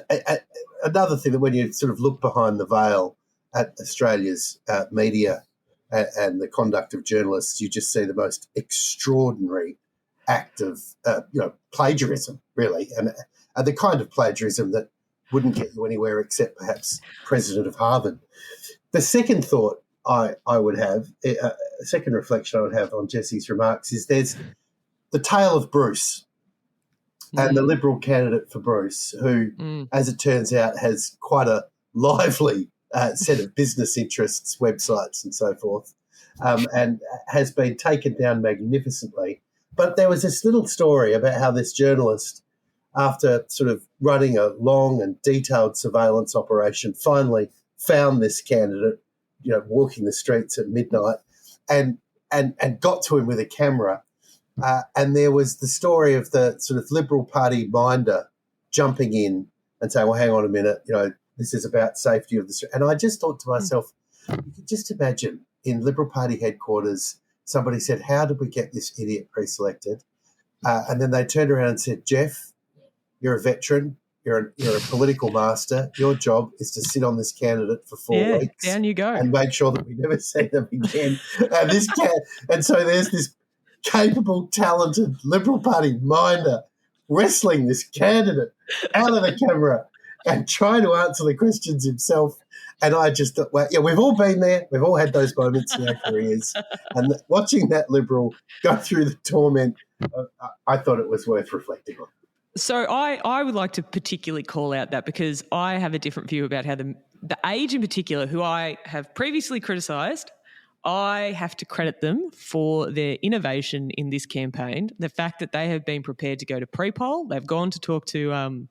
another thing that when you sort of look behind the veil at Australia's media and the conduct of journalists, you just see the most extraordinary act of plagiarism, really, and the kind of plagiarism that wouldn't get you anywhere except perhaps President of Harvard. The second thought I would have, a second reflection I would have on Jessie's remarks is there's the tale of Bruce and the Liberal candidate for Bruce, who, as it turns out, has quite a lively set of business interests, websites and so forth, and has been taken down magnificently. But there was this little story about how this journalist, after sort of running a long and detailed surveillance operation, finally found this candidate, walking the streets at midnight and got to him with a camera. And there was the story of the sort of Liberal Party minder jumping in and saying, well, hang on a minute, this is about safety of the street. And I just thought to myself, you could just imagine in Liberal Party headquarters, somebody said, how did we get this idiot pre-selected? And then they turned around and said, Jeff, you're a veteran. You're a political master. Your job is to sit on this candidate for 4 weeks. Down you go. And make sure that we never see them again. And so there's this capable, talented Liberal Party minder wrestling this candidate out of the camera and trying to answer the questions himself. And I just thought, well, we've all been there. We've all had those moments in our careers. And watching that Liberal go through the torment, I thought it was worth reflecting on. So I would like to particularly call out that because I have a different view about how the Age in particular, who I have previously criticised, I have to credit them for their innovation in this campaign. The fact that they have been prepared to go to pre-poll. They've gone to talk to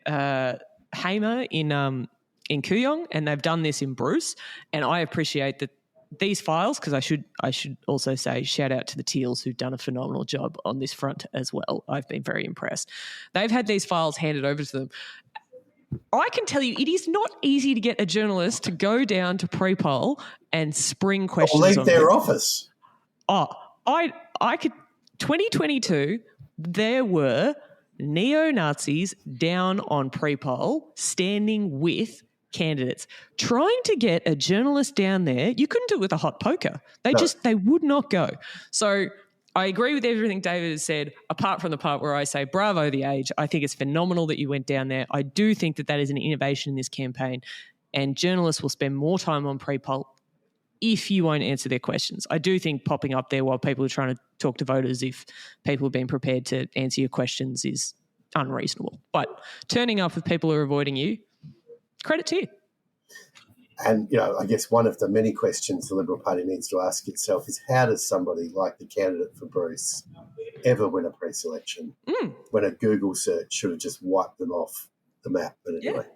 Hamer in Kooyong, and they've done this in Bruce. And I appreciate that these files, because I should also say shout out to the Teals who've done a phenomenal job on this front as well. I've been very impressed. They've had these files handed over to them. I can tell you it is not easy to get a journalist to go down to pre-poll and spring questions or leave on their them. office. Oh, I could 2022 there were neo-Nazis down on pre-poll standing with candidates trying to get a journalist down there. You couldn't do it with a hot poker. They would not go. So I agree with everything David has said, apart from the part where I say bravo the Age. I think it's phenomenal that you went down there. I do think that is an innovation in this campaign, and journalists will spend more time on pre-poll if you won't answer their questions. I do think popping up there while people are trying to talk to voters, if people have been prepared to answer your questions, is unreasonable. But turning up with people who are avoiding you, credit to you. And, I guess one of the many questions the Liberal Party needs to ask itself is how does somebody like the candidate for Bruce ever win a pre-selection when a Google search should have just wiped them off the map? But anyway.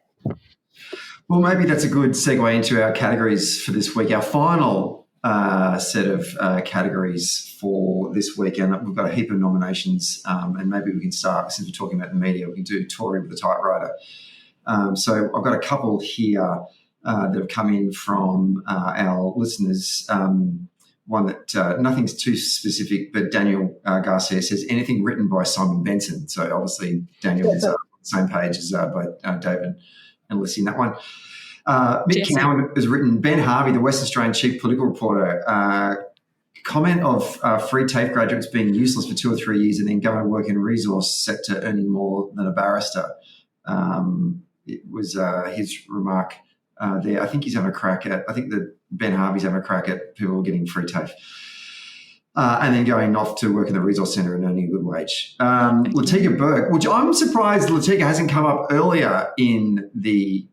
Well, maybe that's a good segue into our categories for this week. Our final set of categories for this weekend. We've got a heap of nominations, and maybe we can start, since we're talking about the media, we can do Tory with the typewriter. So I've got a couple here that have come in from our listeners. One that nothing's too specific, but Daniel Garcia says anything written by Simon Benson. So obviously Daniel is on the same page as both David and Lucy in that one. Mick Cowan has written Ben Harvey, the West Australian chief political reporter, comment of free TAFE graduates being useless for 2 or 3 years and then going to work in a resource sector earning more than a barrister. It was his remark there. I think he's having a crack at, I think that Ben Harvey's having a crack at people getting free TAFE. And then going off to work in the resource centre and earning a good wage. Latika Burke, which I'm surprised Latika hasn't come up earlier in the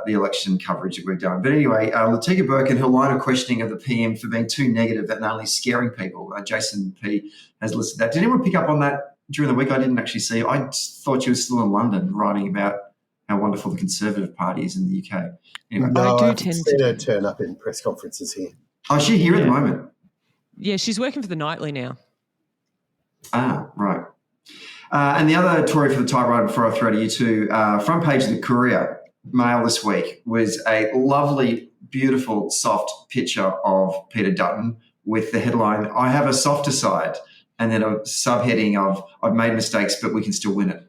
election coverage that we've done. But anyway, Latika Burke and her line of questioning of the PM for being too negative and only scaring people. Jason P. has listed that. Did anyone pick up on that during the week? I didn't actually see. I thought she was still in London writing about how wonderful the Conservative Party is in the UK. Anyway. No, I've seen her turn up in press conferences here. Oh, is she here at the moment? Yeah, she's working for the Nightly now. Ah, right. And the other Tory for the typewriter before I throw to you two, front page of the Courier Mail this week was a lovely, beautiful, soft picture of Peter Dutton with the headline, I have a softer side, and then a subheading of, I've made mistakes, but we can still win it.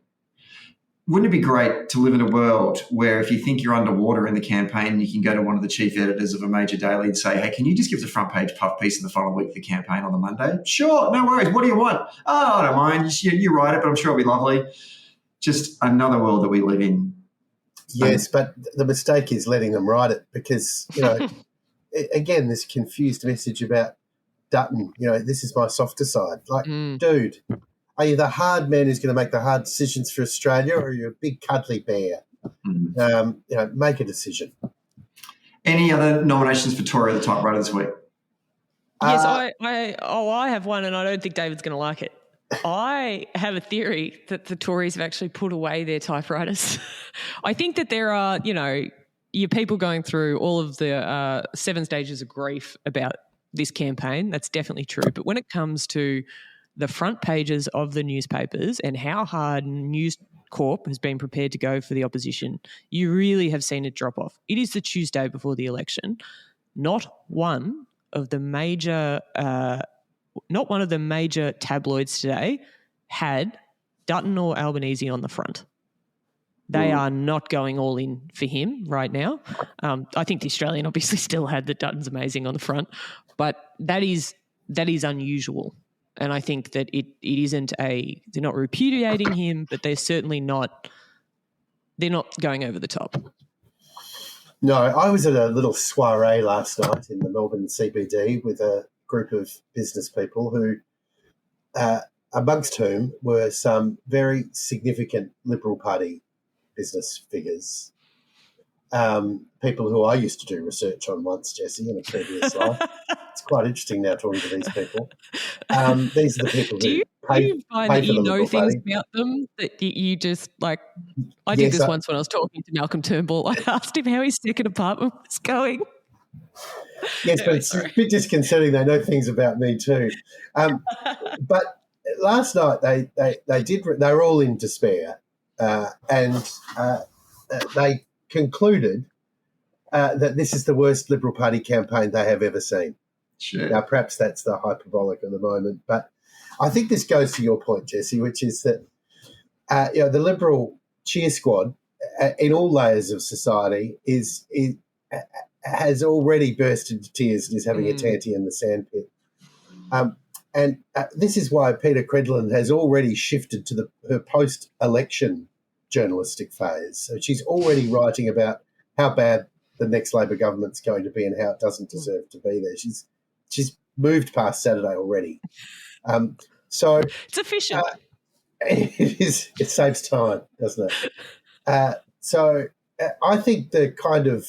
Wouldn't it be great to live in a world where if you think you're underwater in the campaign, you can go to one of the chief editors of a major daily and say, hey, can you just give us a front page puff piece in the final week of the campaign on the Monday? Sure, no worries. What do you want? Oh, I don't mind. You write it, but I'm sure it'll be lovely. Just another world that we live in. Yes, but the mistake is letting them write it because, again, this confused message about Dutton, this is my softer side. Like, dude, are you the hard man who's going to make the hard decisions for Australia, or are you a big cuddly bear? Make a decision. Any other nominations for Tory of the typewriter this week? Yes, I have one, and I don't think David's going to like it. I have a theory that the Tories have actually put away their typewriters. I think that there are, your people going through all of the 7 stages of grief about this campaign. That's definitely true. But when it comes to the front pages of the newspapers and how hard News Corp has been prepared to go for the opposition, you really have seen it drop off. It is the Tuesday before the election. Not one of the major tabloids today had Dutton or Albanese on the front. They are not going all in for him right now. I think the Australian obviously still had that Dutton's amazing on the front, but that is unusual. And I think that it isn't they're not repudiating him, but they're certainly not going over the top. No, I was at a little soiree last night in the Melbourne CBD with a group of business people who, amongst whom were some very significant Liberal Party business figures, people who I used to do research on once, Jessie, in a previous life. It's quite interesting now talking to these people. These are the people who pay you find pay that for you the know Liberal things Party. about them that you just like? I did this once when I was talking to Malcolm Turnbull. I asked him how his second apartment was going. Yes, but it's a bit disconcerting. They know things about me too. But last night they were all in despair, and they concluded that this is the worst Liberal Party campaign they have ever seen. Sure. Now, perhaps that's the hyperbolic of the moment, but I think this goes to your point, Jessie, which is that the Liberal cheer squad in all layers of society has already burst into tears and is having a tanty in the sandpit. And this is why Peter Credlin has already shifted to her post-election journalistic phase. So she's already writing about how bad the next Labor government's going to be and how it doesn't deserve to be there. She's moved past Saturday already. So it's efficient. It is. It saves time, doesn't it? So I think the kind of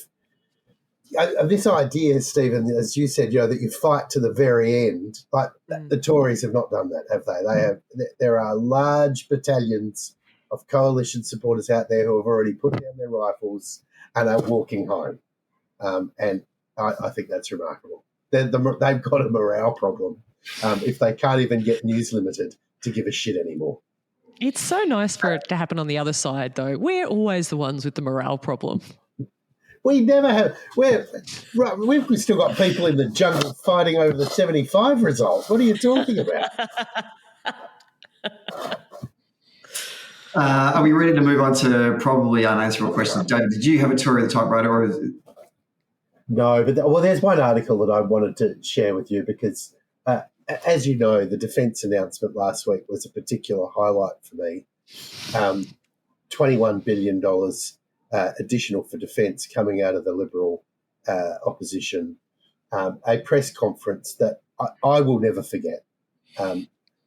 this idea, Stephen, as you said, that you fight to the very end. Like the Tories have not done that, have they? They have. There are large battalions of coalition supporters out there who have already put down their rifles and are walking home, and I think that's remarkable. they've got a morale problem if they can't even get News Limited to give a shit anymore. It's so nice for it to happen on the other side, though. We're always the ones with the morale problem. We never have. We've still got people in the jungle fighting over the 75 result. What are you talking about? Are we ready to move on to probably unanswerable questions? David, did you have a tour of the typewriter? Or is it... No, but there's one article that I wanted to share with you because, as you know, the defence announcement last week was a particular highlight for me. $21 billion additional for defence coming out of the Liberal opposition. A press conference that I will never forget,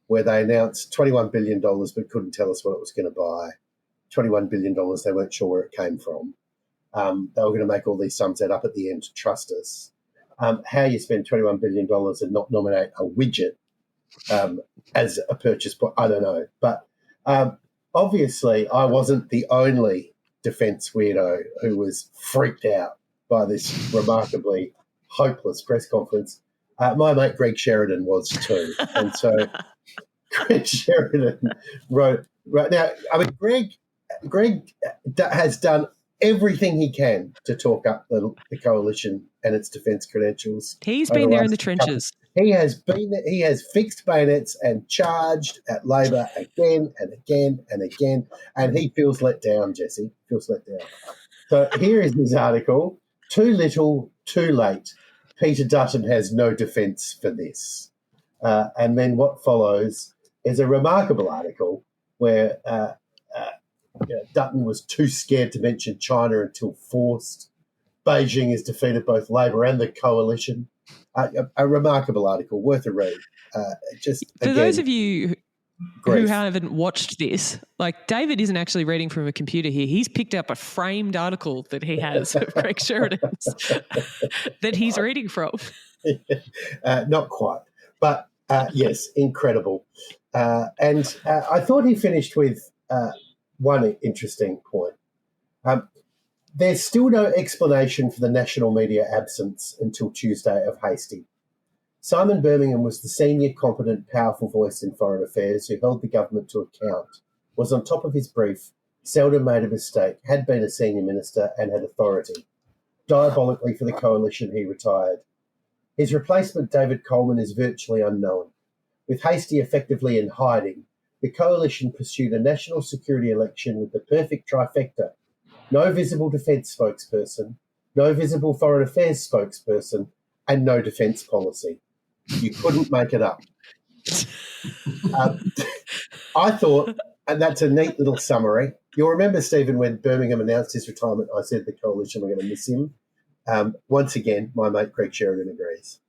where they announced $21 billion but couldn't tell us what it was going to buy. $21 billion, they weren't sure where it came from. They were going to make all these sums add up at the end to trust us. How you spend $21 billion and not nominate a widget as a purchase point, I don't know. But obviously I wasn't the only defence weirdo who was freaked out by this remarkably hopeless press conference. My mate Greg Sheridan was too. And so Greg Sheridan wrote right now, I mean, Greg has done everything he can to talk up the coalition and its defence credentials. He's been there in the trenches. He has been there. He has fixed bayonets and charged at Labor again and again and again, and he feels let down, Jessie. Feels let down. So here is his article: "Too little, too late. Peter Dutton has no defence for this." And then what follows is a remarkable article where Dutton was too scared to mention China until forced. Beijing has defeated both Labor and the coalition. A remarkable article, worth a read. For those of you who haven't watched this, like David isn't actually reading from a computer here. He's picked up a framed article that he has of Greg Sheridan's that he's reading from. Not quite, but yes, incredible. And I thought he finished with one interesting point. There's still no explanation for the national media absence until Tuesday of Hasty. Simon Birmingham was the senior, competent, powerful voice in foreign affairs who held the government to account, was on top of his brief, seldom made a mistake, had been a senior minister and had authority. Diabolically for the coalition, he retired. His replacement, David Coleman, is virtually unknown. With Hasty effectively in hiding, the coalition pursued a national security election with the perfect trifecta: no visible defence spokesperson, no visible foreign affairs spokesperson, and no defence policy. You couldn't make it up. I thought, and that's a neat little summary. You'll remember, Stephen, when Birmingham announced his retirement, I said the coalition were going to miss him. Once again, my mate Greg Sheridan agrees.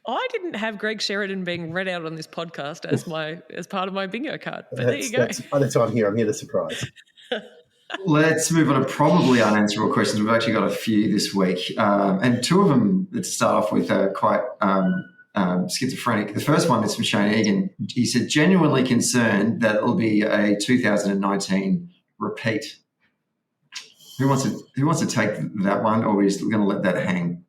I didn't have Greg Sheridan being read out on this podcast as part of my bingo card, but there you go. By the time I'm here to surprise. Let's move on to probably unanswerable questions. We've actually got a few this week, and two of them, let's start off with, are quite schizophrenic. The first one is from Shane Egan. He said, genuinely concerned that it will be a 2019 repeat. Who wants to take that one, or are we just going to let that hang?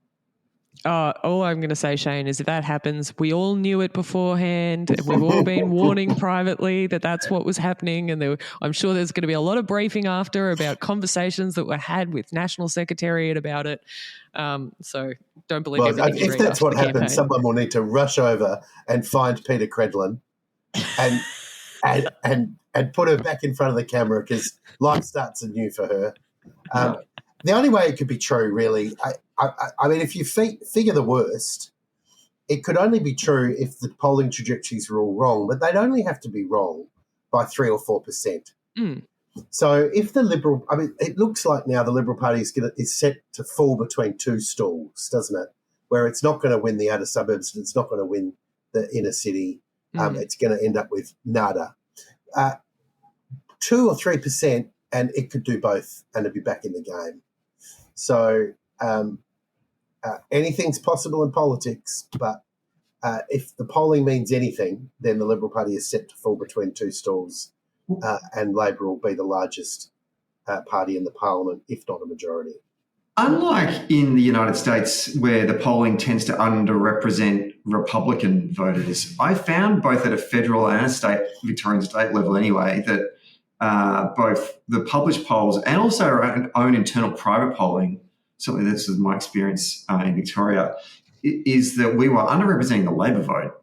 All I'm going to say, Shane, is if that happens, we all knew it beforehand. We've all been warning privately that that's what was happening, and I'm sure there's going to be a lot of briefing after about conversations that were had with National Secretariat about it. So don't believe everything you read. If that's what happens, campaign. Someone will need to rush over and find Peter Credlin and put her back in front of the camera because life starts anew for her. The only way it could be true, really, I mean, if you figure the worst, it could only be true if the polling trajectories were all wrong, but they'd only have to be wrong by 3 or 4%. So if the Liberal, I mean, it looks like now the Liberal Party is set to fall between two stools, doesn't it? Where it's not going to win the outer suburbs and it's not going to win the inner city. It's going to end up with nada. 2 or 3%, and it could do both, and it'd be back in the game. So anything's possible in politics, but if the polling means anything, then the Liberal Party is set to fall between two stools, and Labor will be the largest party in the parliament, if not a majority. Unlike in the United States, where the polling tends to underrepresent Republican voters, I found both at a federal and a Victorian state level anyway, that both the published polls and also our own internal private polling, certainly this is my experience in Victoria, is that we were underrepresenting the Labor vote.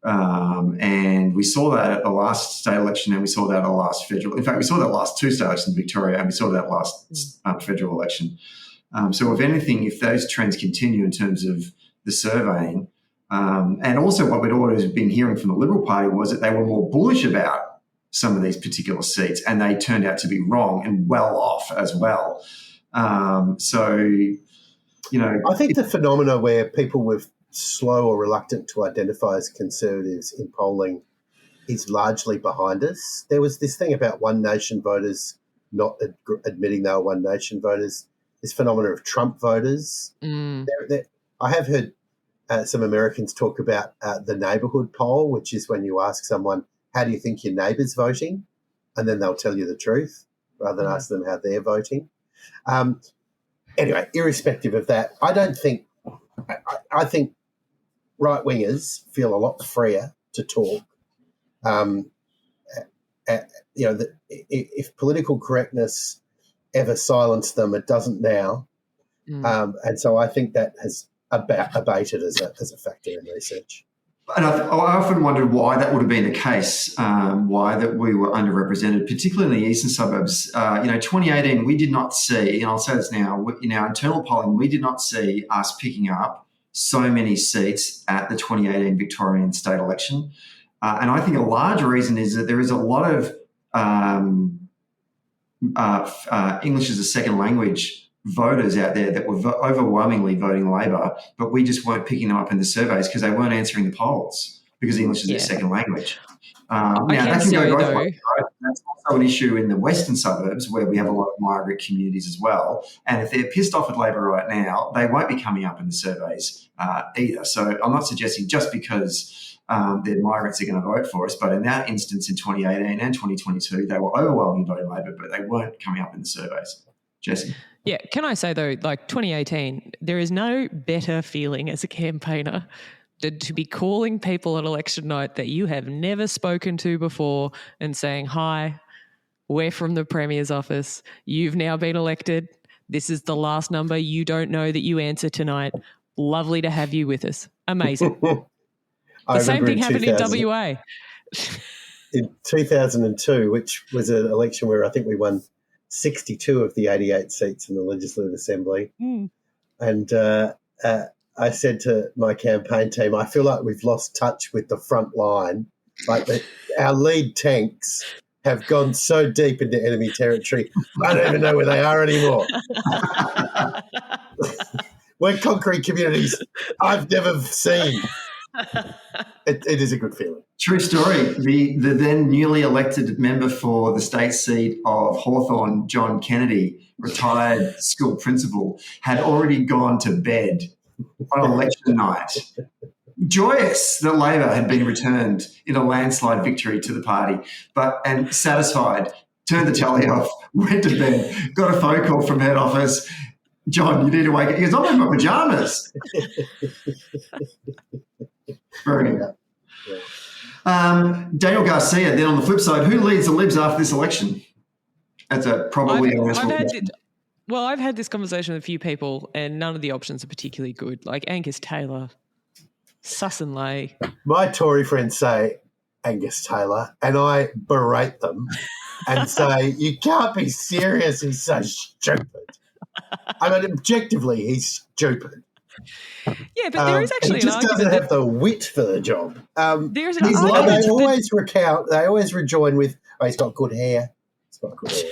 And we saw that at the last state election, and we saw that at the last federal. In fact, we saw that last two state elections in Victoria, and we saw that last federal election. So if anything, if those trends continue in terms of the surveying, and also what we'd always been hearing from the Liberal Party was that they were more bullish about some of these particular seats, and they turned out to be wrong and well off as well. I think the phenomena where people were slow or reluctant to identify as Conservatives in polling is largely behind us. There was this thing about One Nation voters not admitting they were One Nation voters, this phenomena of Trump voters. I have heard some Americans talk about the neighbourhood poll, which is when you ask someone, how do you think your neighbour's voting? And then they'll tell you the truth rather than ask them how they're voting. Anyway, irrespective of that, I think right-wingers feel a lot freer to talk. If political correctness ever silenced them, it doesn't now. And so I think that has abated as a factor in research. And I often wondered why that would have been the case, why that we were underrepresented, particularly in the eastern suburbs. 2018, we did not see, and I'll say this now, in our internal polling, we did not see us picking up so many seats at the 2018 Victorian state election. And I think a large reason is that there is a lot of English as a second language voters out there that were overwhelmingly voting Labor, but we just weren't picking them up in the surveys because they weren't answering the polls because English is their second language. Now, that can go both ways, right? That's also an issue in the western suburbs where we have a lot of migrant communities as well. And if they're pissed off at Labor right now, they won't be coming up in the surveys either. So I'm not suggesting just because they're migrants are going to vote for us, but in that instance in 2018 and 2022, they were overwhelmingly voting Labor, but they weren't coming up in the surveys. Jessie? Yeah, can I say though, like 2018, there is no better feeling as a campaigner than to be calling people on election night that you have never spoken to before and saying, hi, we're from the Premier's office. You've now been elected. This is the last number you don't know that you answer tonight. Lovely to have you with us. Amazing. The same thing happened in WA. In 2002, which was an election where I think we won 62 of the 88 seats in the Legislative Assembly. And I said to my campaign team, I feel like we've lost touch with the front line. Like our lead tanks have gone so deep into enemy territory, I don't even know where they are anymore. We're conquering communities I've never seen. It is a good feeling. True story. The then newly elected member for the state seat of Hawthorne, John Kennedy, retired school principal, had already gone to bed on election night, joyous that Labor had been returned in a landslide victory to the party, and satisfied, turned the telly off, went to bed, got a phone call from head office. John, you need to wake up. He goes, I'm in my pajamas. Very good. Daniel Garcia, then on the flip side, who leads the Libs after this election? That's probably a question. I've had this conversation with a few people and none of the options are particularly good, like Angus Taylor, Sussan Ley. My Tory friends say Angus Taylor and I berate them and say, you can't be serious, he's so stupid. I mean, objectively, he's stupid. Yeah, but there is actually he just doesn't have the wit for the job. There's an argument. They always rejoin with, he's got good hair. He's got good hair.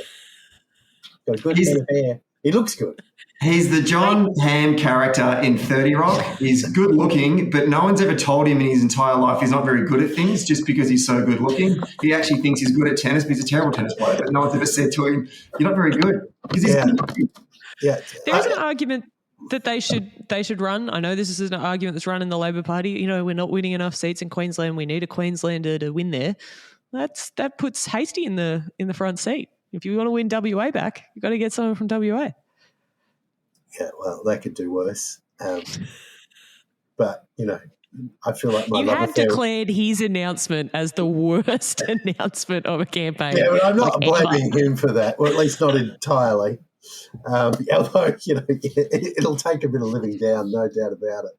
Got a good head of hair. He looks good. He's the John Hamm character in 30 Rock. He's good looking, but no one's ever told him in his entire life he's not very good at things just because he's so good looking. He actually thinks he's good at tennis, but he's a terrible tennis player, but no one's ever said to him, you're not very good. Because he's good looking. Yeah. There's an argument that they should run. I know this is an argument that's run in the Labor Party. You know, we're not winning enough seats in Queensland. We need a Queenslander to win there. That puts Hasty in the front seat. If you want to win WA back, you've got to get someone from WA. Yeah, well, they could do worse. But, I feel like my You love have affair... declared his announcement as the worst announcement of a campaign. Yeah, but I'm not blaming him for that, or at least not entirely. Although, it'll take a bit of living down, no doubt about it.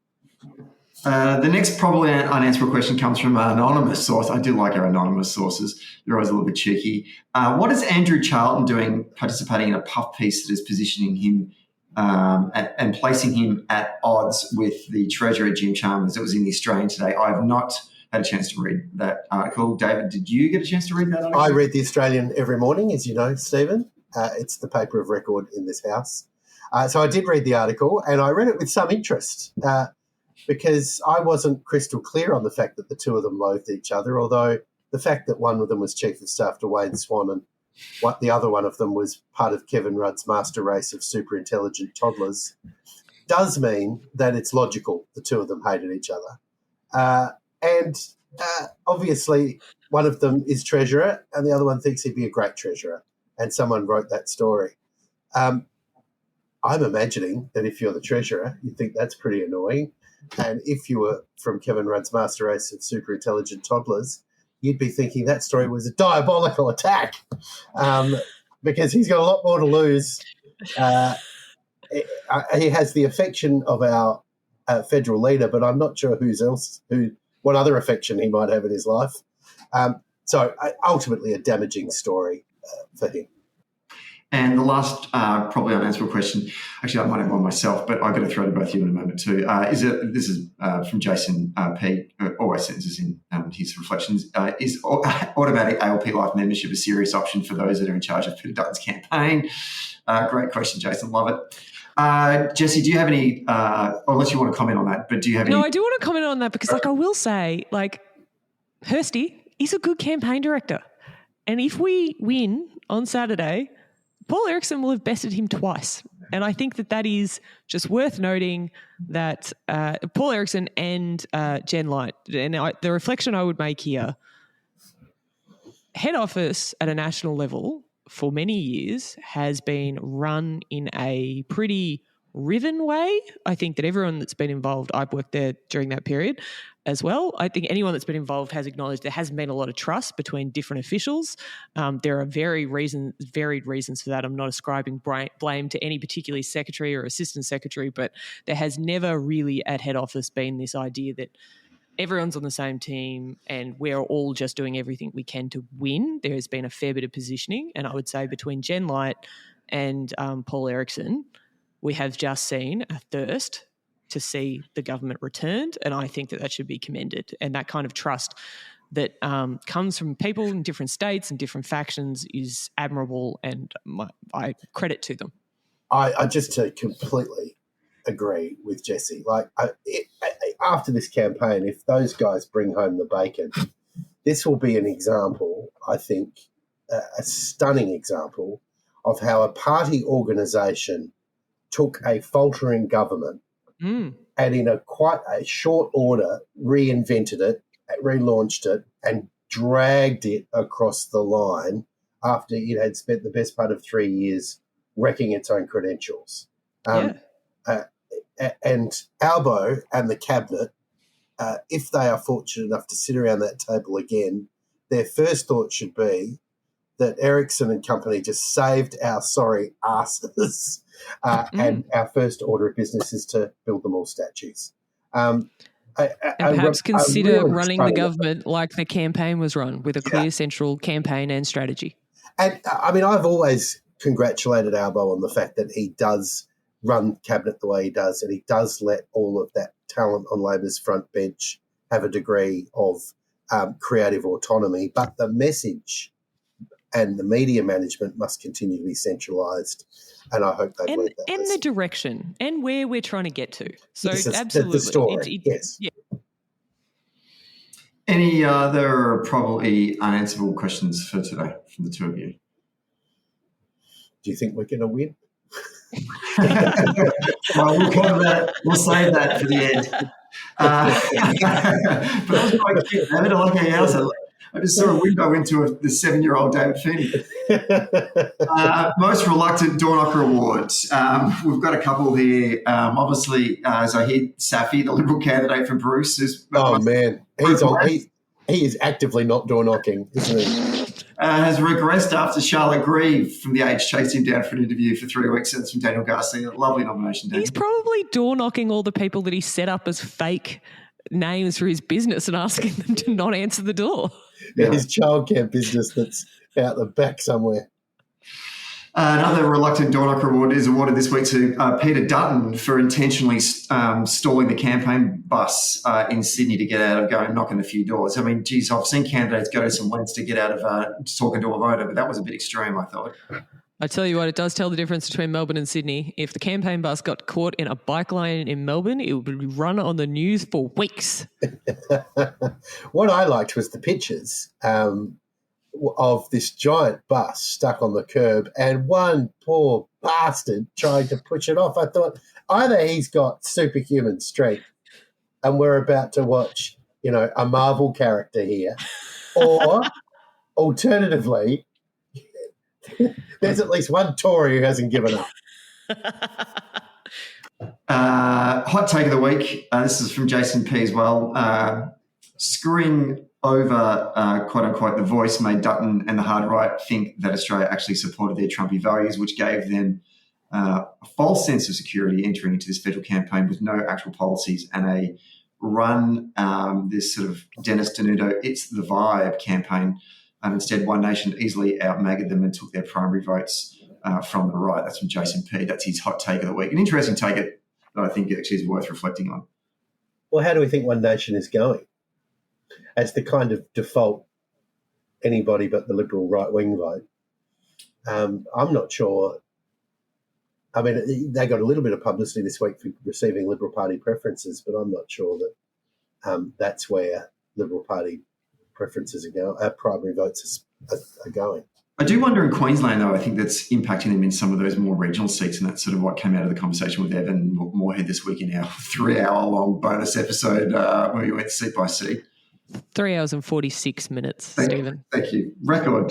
The next probably unanswerable question comes from an anonymous source. I do like our anonymous sources. They're always a little bit cheeky. What is Andrew Charlton doing participating in a puff piece that is positioning him and placing him at odds with the Treasurer, Jim Chalmers? It was in the Australian today. I have not had a chance to read that article. David, did you get a chance to read that article? I read the Australian every morning, as you know, Stephen. It's the paper of record in this house. So I did read the article, and I read it with some interest because I wasn't crystal clear on the fact that the two of them loathed each other, although the fact that one of them was Chief of Staff to Wayne Swan and the other one of them was part of Kevin Rudd's master race of super intelligent toddlers does mean that it's logical the two of them hated each other. And obviously one of them is treasurer and the other one thinks he'd be a great treasurer, and someone wrote that story. I'm imagining that if you're the treasurer, you think that's pretty annoying. And if you were from Kevin Rudd's master race of super intelligent toddlers, you'd be thinking that story was a diabolical attack because he's got a lot more to lose. He has the affection of our federal leader, but I'm not sure what other affection he might have in his life. So ultimately a damaging story for him. And the last probably unanswerable question, actually I might have one myself, but I've got to throw to both of you in a moment too. This is from Jason P, who always sends us in his reflections. Is automatic ALP Life membership a serious option for those that are in charge of Peter Dutton's campaign? Great question, Jason. Love it. Jessie, do you have any, unless you want to comment on that, but do you have any? No, I do want to comment on that because I will say, Hursty is a good campaign director. And if we win on Saturday, Paul Erickson will have bested him twice. And I think that is just worth noting that Paul Erickson and Jen Light, and the reflection I would make here, head office at a national level for many years has been run in a pretty riven way. I think that everyone that's been involved, I've worked there during that period as well. I think anyone that's been involved has acknowledged there hasn't been a lot of trust between different officials. There are varied reasons for that. I'm not ascribing blame to any particular secretary or assistant secretary, but there has never really at head office been this idea that everyone's on the same team and we're all just doing everything we can to win. There has been a fair bit of positioning, and I would say between Jen Light and Paul Erickson, we have just seen a thirst to see the government returned, and I think that should be commended. And that kind of trust that comes from people in different states and different factions is admirable, and I credit to them. I just completely agree with Jessie. After this campaign, if those guys bring home the bacon, this will be an example, I think, a stunning example of how a party organisation took a faltering government and in quite a short order reinvented it, relaunched it, and dragged it across the line after it had spent the best part of 3 years wrecking its own credentials. And Albo and the cabinet, if they are fortunate enough to sit around that table again, their first thought should be that Erickson and company just saved our sorry asses, and our first order of business is to build them all statues. And perhaps consider running the government like the campaign was run, with a clear central campaign and strategy. And, I've always congratulated Albo on the fact that he does run cabinet the way he does, and he does let all of that talent on Labor's front bench have a degree of creative autonomy. But the message and the media management must continue to be centralised, and I hope they learn that. And the direction and where we're trying to get to. So absolutely. The story, yes. Yeah. Any other probably unanswerable questions for today from the two of you? Do you think we're going to win? Well, we'll save that for the end. But that was quite cute, David. I like how you answered. I just saw a window into the 7-year-old David Feeney. Most reluctant door knocker awards. We've got a couple here. Obviously, Zahid Safi, the Liberal candidate from Bruce, is. Oh man, he is actively not door knocking, isn't he? Has regressed after Charlotte Grieve from The Age chased him down for an interview for 3 weeks. That's from Daniel Garcia. Lovely nomination, Daniel. He's probably door knocking all the people that he set up as fake names for his business and asking them to not answer the door. Yeah, his childcare business that's out the back somewhere. Another reluctant door knocker award is awarded this week to Peter Dutton for intentionally stalling the campaign bus in Sydney to get out of going knocking a few doors. I mean, geez, I've seen candidates go to some lengths to get out of talking to a voter, but that was a bit extreme, I thought. I tell you what, it does tell the difference between Melbourne and Sydney. If the campaign bus got caught in a bike lane in Melbourne, it would be run on the news for weeks. What I liked was the pictures of this giant bus stuck on the curb and one poor bastard trying to push it off. I thought either he's got superhuman strength and we're about to watch, a Marvel character here, or alternatively, there's at least one Tory who hasn't given up. Hot take of the week. This is from Jason P as well. Screwing over, quote-unquote, the voice made Dutton and the hard right think that Australia actually supported their Trumpy values, which gave them a false sense of security entering into this federal campaign with no actual policies and a run, this sort of Dennis Denuto, it's the vibe campaign. Instead, One Nation easily out-magged them and took their primary votes from the right. That's from Jason P. That's his hot take of the week. An interesting take that I think actually is worth reflecting on. Well, how do we think One Nation is going? As the kind of default anybody but the Liberal right-wing vote. I'm not sure. I mean, they got a little bit of publicity this week for receiving Liberal Party preferences, but I'm not sure that that's where Liberal Party preferences are going, primary votes are going. I do wonder in Queensland, though, I think that's impacting them in some of those more regional seats, and that's sort of what came out of the conversation with Evan Moorhead this week in our 3-hour-long bonus episode where we went seat by seat. 3 hours and 46 minutes, Stephen. Thank you. Record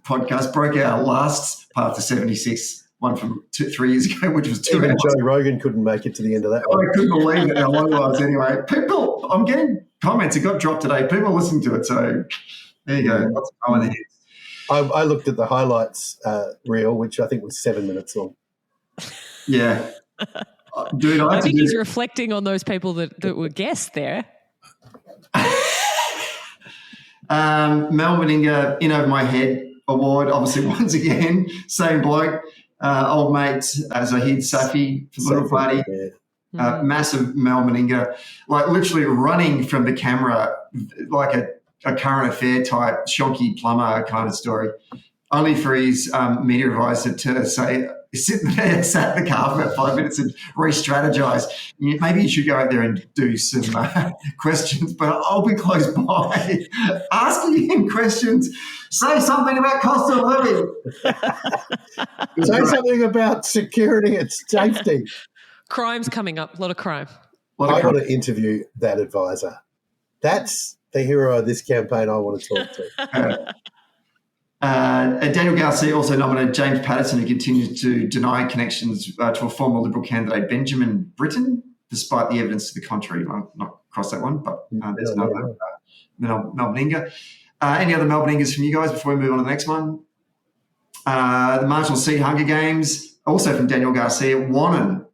podcast broke our last part to 76, one from 3 years ago, which was 2 Even hours. Joe Rogan couldn't make it to the end of that one. I couldn't believe it how long it was anyway. People, I'm getting comments. It got dropped today. People are listening to it. So there you go. Lots of time ahead. I looked at the highlights reel, which I think was 7 minutes long. Yeah. Dude, I think he's reflecting on those people that were guests there. Mel Meninga, In Over My Head award, obviously once again, same bloke, old mate Zahid Safi for the Liberal Party. Yeah. Massive Mel Meninga, like literally running from the camera like a current affair type Shonky Plumber kind of story, only for his media advisor to say, sit there, sat in the car for about 5 minutes and re-strategise. Maybe you should go out there and do some questions, but I'll be close by asking him questions. Say something about cost of living. Say something about security and safety. Crime's coming up, a lot of crime. I want to interview that advisor. That's the hero of this campaign I want to talk to. Daniel Garcia also nominated James Patterson, who continues to deny connections to a former Liberal candidate, Benjamin Britten, despite the evidence to the contrary. I'll not cross that one, but there's another Mel Meninga. Any other Mel Meningas from you guys before we move on to the next one? The marginal seat Hunger Games, also from Daniel Garcia, Wannon.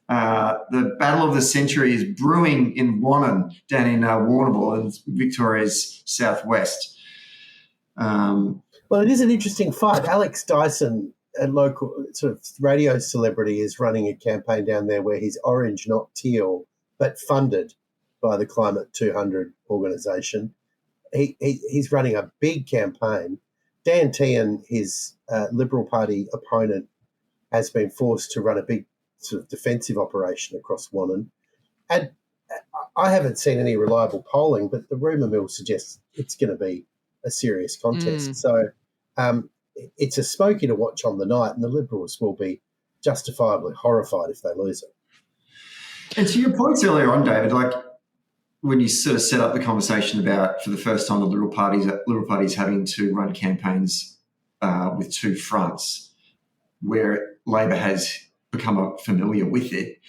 The battle of the century is brewing in Wannon, down in Warrnambool in Victoria's southwest. Well, it is an interesting fight. Alex Dyson, a local sort of radio celebrity, is running a campaign down there where he's orange, not teal, but funded by the Climate 200 organisation. He's running a big campaign. Dan Tehan, his Liberal Party opponent, has been forced to run a big sort of defensive operation across Wannon. And I haven't seen any reliable polling, but the rumour mill suggests it's going to be a serious contest. So it's a smoky to watch on the night, and the Liberals will be justifiably horrified if they lose it. And to your points earlier on, David, like when you sort of set up the conversation about, for the first time, the Liberal Party's having to run campaigns with two fronts, where Labor has become familiar with it.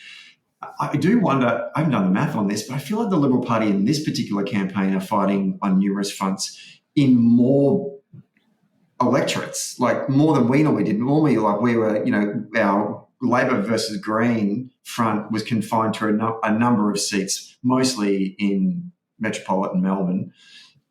I do wonder, I haven't done the math on this, but I feel like the Liberal Party in this particular campaign are fighting on numerous fronts in more electorates, like more than we normally did. Normally, like we were, our Labor versus Green front was confined to a number of seats, mostly in metropolitan Melbourne,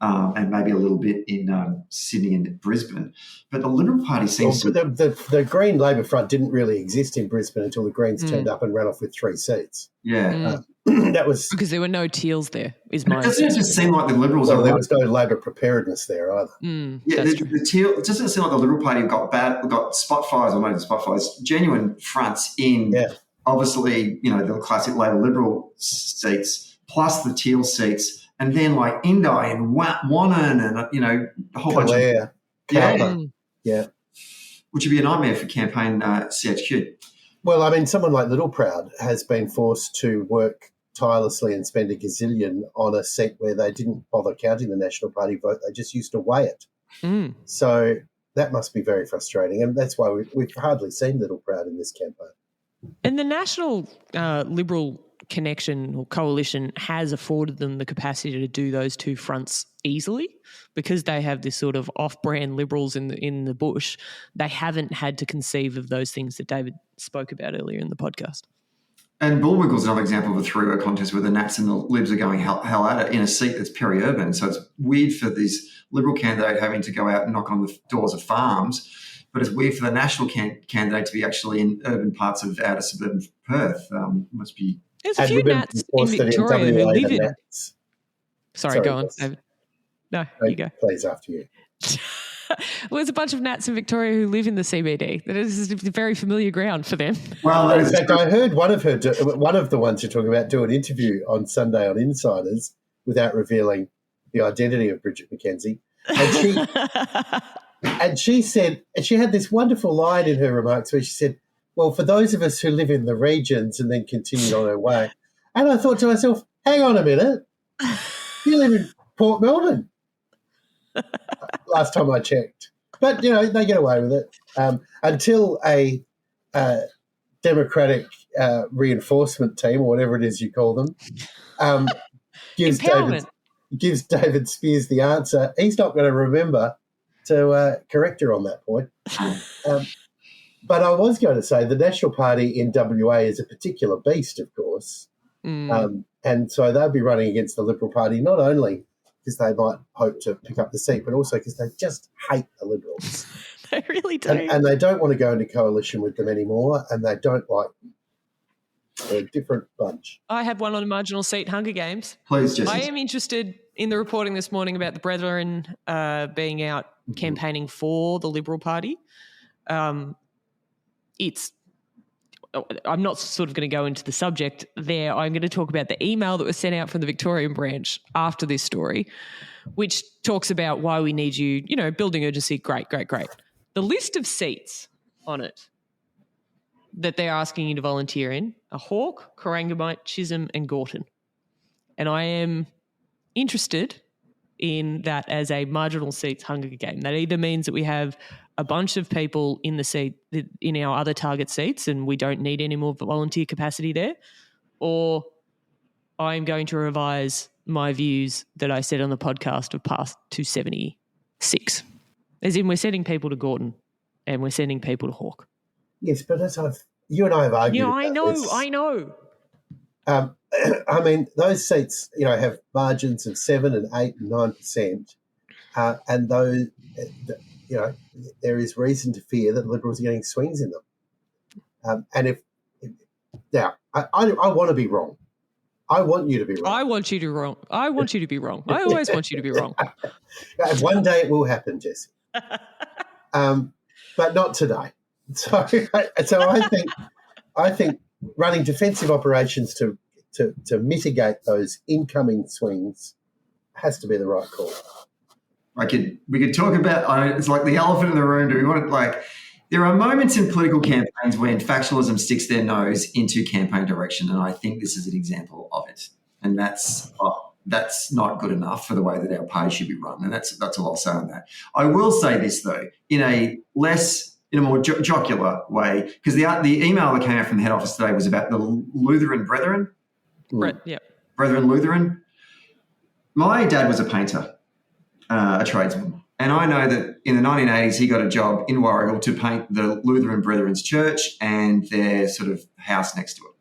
and maybe a little bit in Sydney and Brisbane. But the Liberal Party seems the Green Labor front didn't really exist in Brisbane until the Greens turned up and ran off with 3 seats. Yeah. That was because there were no Teals there, is my Doesn't it just seem like the Liberals there was no Labor preparedness there either. The Teal, it doesn't seem like the Liberal Party got spot fires, or not spot fires, genuine fronts in obviously, the classic Labor Liberal seats, plus the Teal seats, and then like Indi and Wannon and, a whole bunch of... Yeah. Which would be a nightmare for campaign CHQ. Well, I mean, someone like Littleproud has been forced to work tirelessly and spend a gazillion on a seat where they didn't bother counting the National Party vote. They just used to weigh it. So that must be very frustrating, and that's why we've hardly seen Littleproud in this campaign. And the National Liberal connection or coalition has afforded them the capacity to do those two fronts easily because they have this sort of off-brand Liberals in the bush. They haven't had to conceive of those things that David spoke about earlier in the podcast. And Bullwinkle's another example of a three-way contest where the Nats and the Libs are going hell at it in a seat that's peri-urban. So it's weird for this Liberal candidate having to go out and knock on the doors of farms, but it's weird for the National candidate to be actually in urban parts of outer suburban Perth. Must be... There's a few Nats in Victoria who live in... Sorry, go on, yes. David. No, you go. Please, after you. Well, there's a bunch of Nats in Victoria who live in the CBD. That is very familiar ground for them. Well, in fact, I heard one of the ones you're talking about do an interview on Sunday on Insiders without revealing the identity of Bridget McKenzie. And she said, and she had this wonderful line in her remarks where she said, well, for those of us who live in the regions, and then continued on her way. And I thought to myself, hang on a minute, you live in Port Melbourne. Last time I checked. But, they get away with it until a Democratic reinforcement team, or whatever it is you call them, gives David Spears the answer. He's not going to remember to correct her on that point. But I was going to say the National Party in WA is a particular beast, of course. And so they'll be running against the Liberal Party not only because they might hope to pick up the seat, but also because they just hate the Liberals. They really do. And they don't want to go into coalition with them anymore, and they don't like them. They're a different bunch. I have one on a marginal seat, Hunger Games. Please, Jessie. I am interested in the reporting this morning about the Brethren being out campaigning for the Liberal Party. I'm not sort of going to go into the subject there. I'm going to talk about the email that was sent out from the Victorian branch after this story, which talks about why we need you, building urgency. Great. The list of seats on it that they're asking you to volunteer in are Hawke, Corangamite, Chisholm and Gorton. And I am interested in that as a marginal seats Hunger Game. That either means that we have a bunch of people in the seat in our other target seats and we don't need any more volunteer capacity there, or I'm going to revise my views that I said on the podcast of past 276. As in, we're sending people to Gorton and we're sending people to Hawke. Yes, but as you and I have argued. Yeah, I know. I mean, those seats, have margins of 7 and 8 and 9%, and those, there is reason to fear that Liberals are getting swings in them. And I want to be wrong. I want you to be wrong. I want you to be wrong. I always want you to be wrong. One day it will happen, Jessie. But not today. So I think running defensive operations to mitigate those incoming swings has to be the right call. We could talk about, it's like the elephant in the room. Do we want to, there are moments in political campaigns when factionalism sticks their nose into campaign direction, and I think this is an example of it. And that's, that's not good enough for the way that our pay should be run. And that's all I'll say on that. I will say this, though, in a more jocular way, because the email that came out from the head office today was about the Lutheran Brethren. Brethren Lutheran. My dad was a painter, a tradesman. And I know that in the 1980s, he got a job in Warragul to paint the Lutheran Brethren's church and their sort of house next to it.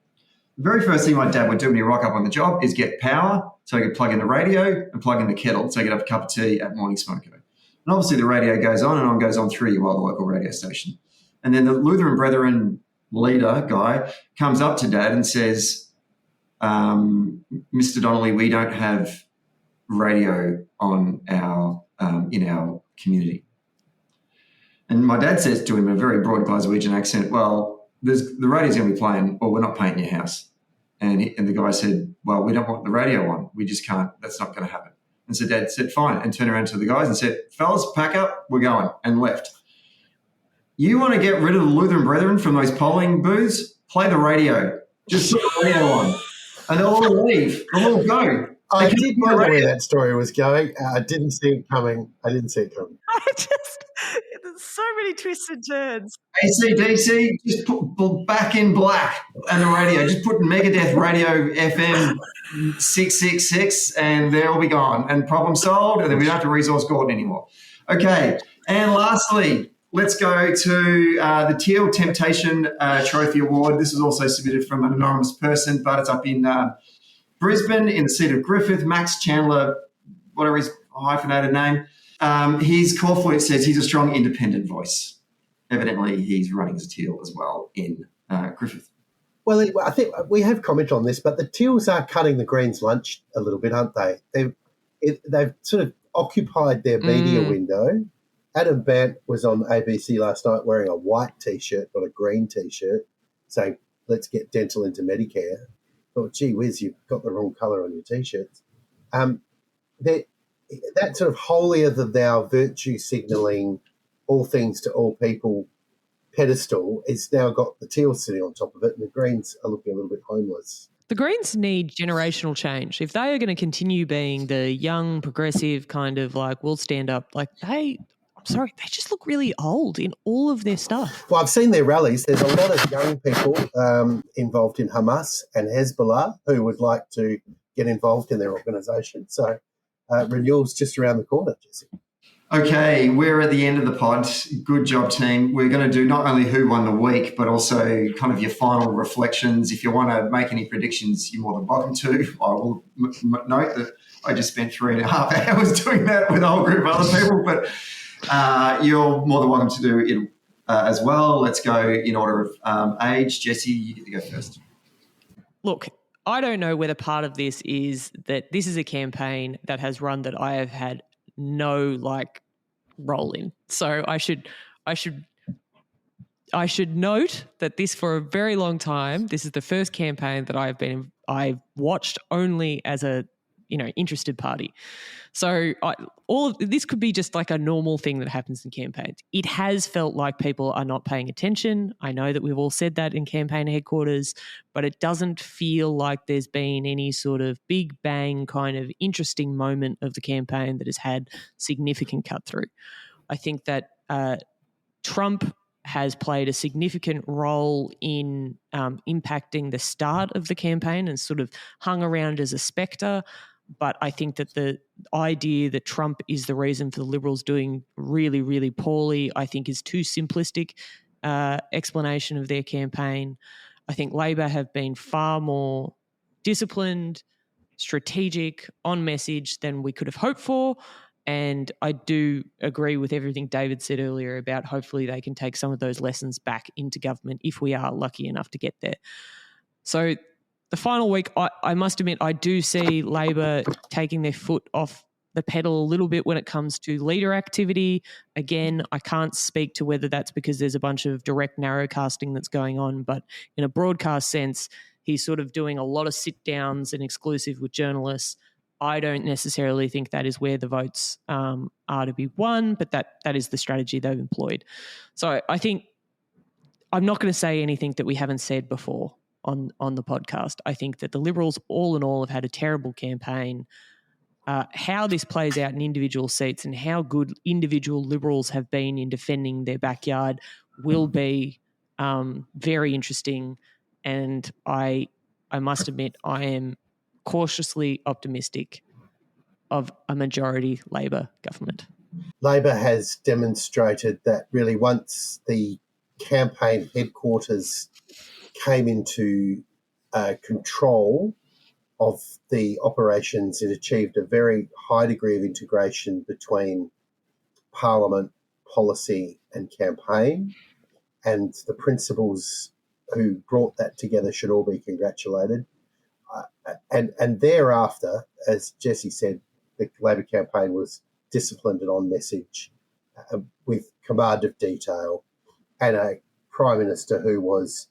The very first thing my dad would do when he rock up on the job is get power so he could plug in the radio and plug in the kettle so he could have a cup of tea at morning smoko. And obviously the radio goes on and on, goes on through you while the local radio station. And then the Lutheran Brethren leader guy comes up to Dad and says, Mr. Donnelly, we don't have radio on in our community. And my dad says to him in a very broad Glaswegian accent, well, the radio's going to be playing, or we're not painting your house. And the guy said, well, we don't want the radio on. We just can't. That's not going to happen. And so Dad said, fine, and turned around to the guys and said, fellas, pack up, we're going, and left. You want to get rid of the Lutheran Brethren from those polling booths? Play the radio. Just put the radio on. And they'll all leave. They'll all go. I did wonder where that story was going. I didn't see it coming. There's so many twists and turns. AC/DC, just put Back in Black and the radio. Just put Megadeth Radio FM 666 and they'll be gone. And problem solved, and then we don't have to resource Gordon anymore. Okay, and lastly, let's go to the Teal Temptation Trophy Award. This was also submitted from an anonymous person, but it's up in Brisbane in the seat of Griffith. Max Chandler, whatever his hyphenated name. His call for it says he's a strong independent voice. Evidently, he's running as a Teal as well in Griffith. Well, I think we have comment on this, but the Teals are cutting the Greens' lunch a little bit, aren't they? They've sort of occupied their media window. Adam Bant was on ABC last night wearing a white T-shirt, not a green T-shirt, saying, let's get dental into Medicare. Thought, gee whiz, you've got the wrong colour on your T-shirts. That sort of holier-than-thou virtue signalling all things to all people pedestal is now got the Teals sitting on top of it, and the Greens are looking a little bit homeless. The Greens need generational change. If they are going to continue being the young, progressive kind of like, we'll stand up, like they just look really old in all of their stuff. Well, I've seen their rallies. There's a lot of young people involved in Hamas and Hezbollah who would like to get involved in their organisation. So renewal's just around the corner, Jesse. Okay, we're at the end of the pod. Good job, team. We're going to do not only who won the week, but also kind of your final reflections. If you want to make any predictions, you're more than welcome to. I will note that I just spent 3.5 hours doing that with a whole group of other people, but you're more than welcome to do it as well. Let's go in order of age. Jessie, you get to go first. Look, I don't know whether part of this is that this is a campaign that has run that I have had no role in. So I should note that this for a very long time, this is the first campaign that I've watched only as a interested party. So all of this could be just like a normal thing that happens in campaigns. It has felt like people are not paying attention. I know that we've all said that in campaign headquarters, but it doesn't feel like there's been any sort of big bang kind of interesting moment of the campaign that has had significant cut through. I think that Trump has played a significant role in impacting the start of the campaign and sort of hung around as a spectre. But I think that the idea that Trump is the reason for the Liberals doing really, really poorly, I think is too simplistic explanation of their campaign. I think Labor have been far more disciplined, strategic, on message than we could have hoped for. And I do agree with everything David said earlier about hopefully they can take some of those lessons back into government if we are lucky enough to get there. So the final week, I must admit, I do see Labor taking their foot off the pedal a little bit when it comes to leader activity. Again, I can't speak to whether that's because there's a bunch of direct narrowcasting that's going on, but in a broadcast sense, he's sort of doing a lot of sit-downs and exclusive with journalists. I don't necessarily think that is where the votes are to be won, but that is the strategy they've employed. So I think I'm not going to say anything that we haven't said before on the podcast. I think that the Liberals, all in all, have had a terrible campaign. how this plays out in individual seats and how good individual Liberals have been in defending their backyard will be very interesting. And I must admit, I am cautiously optimistic of a majority Labor government. Labor has demonstrated that really once the campaign headquarters came into control of the operations, it achieved a very high degree of integration between Parliament, policy and campaign, and the principals who brought that together should all be congratulated. And thereafter, as Jessie said, the Labor campaign was disciplined and on message with command of detail, and a Prime Minister who was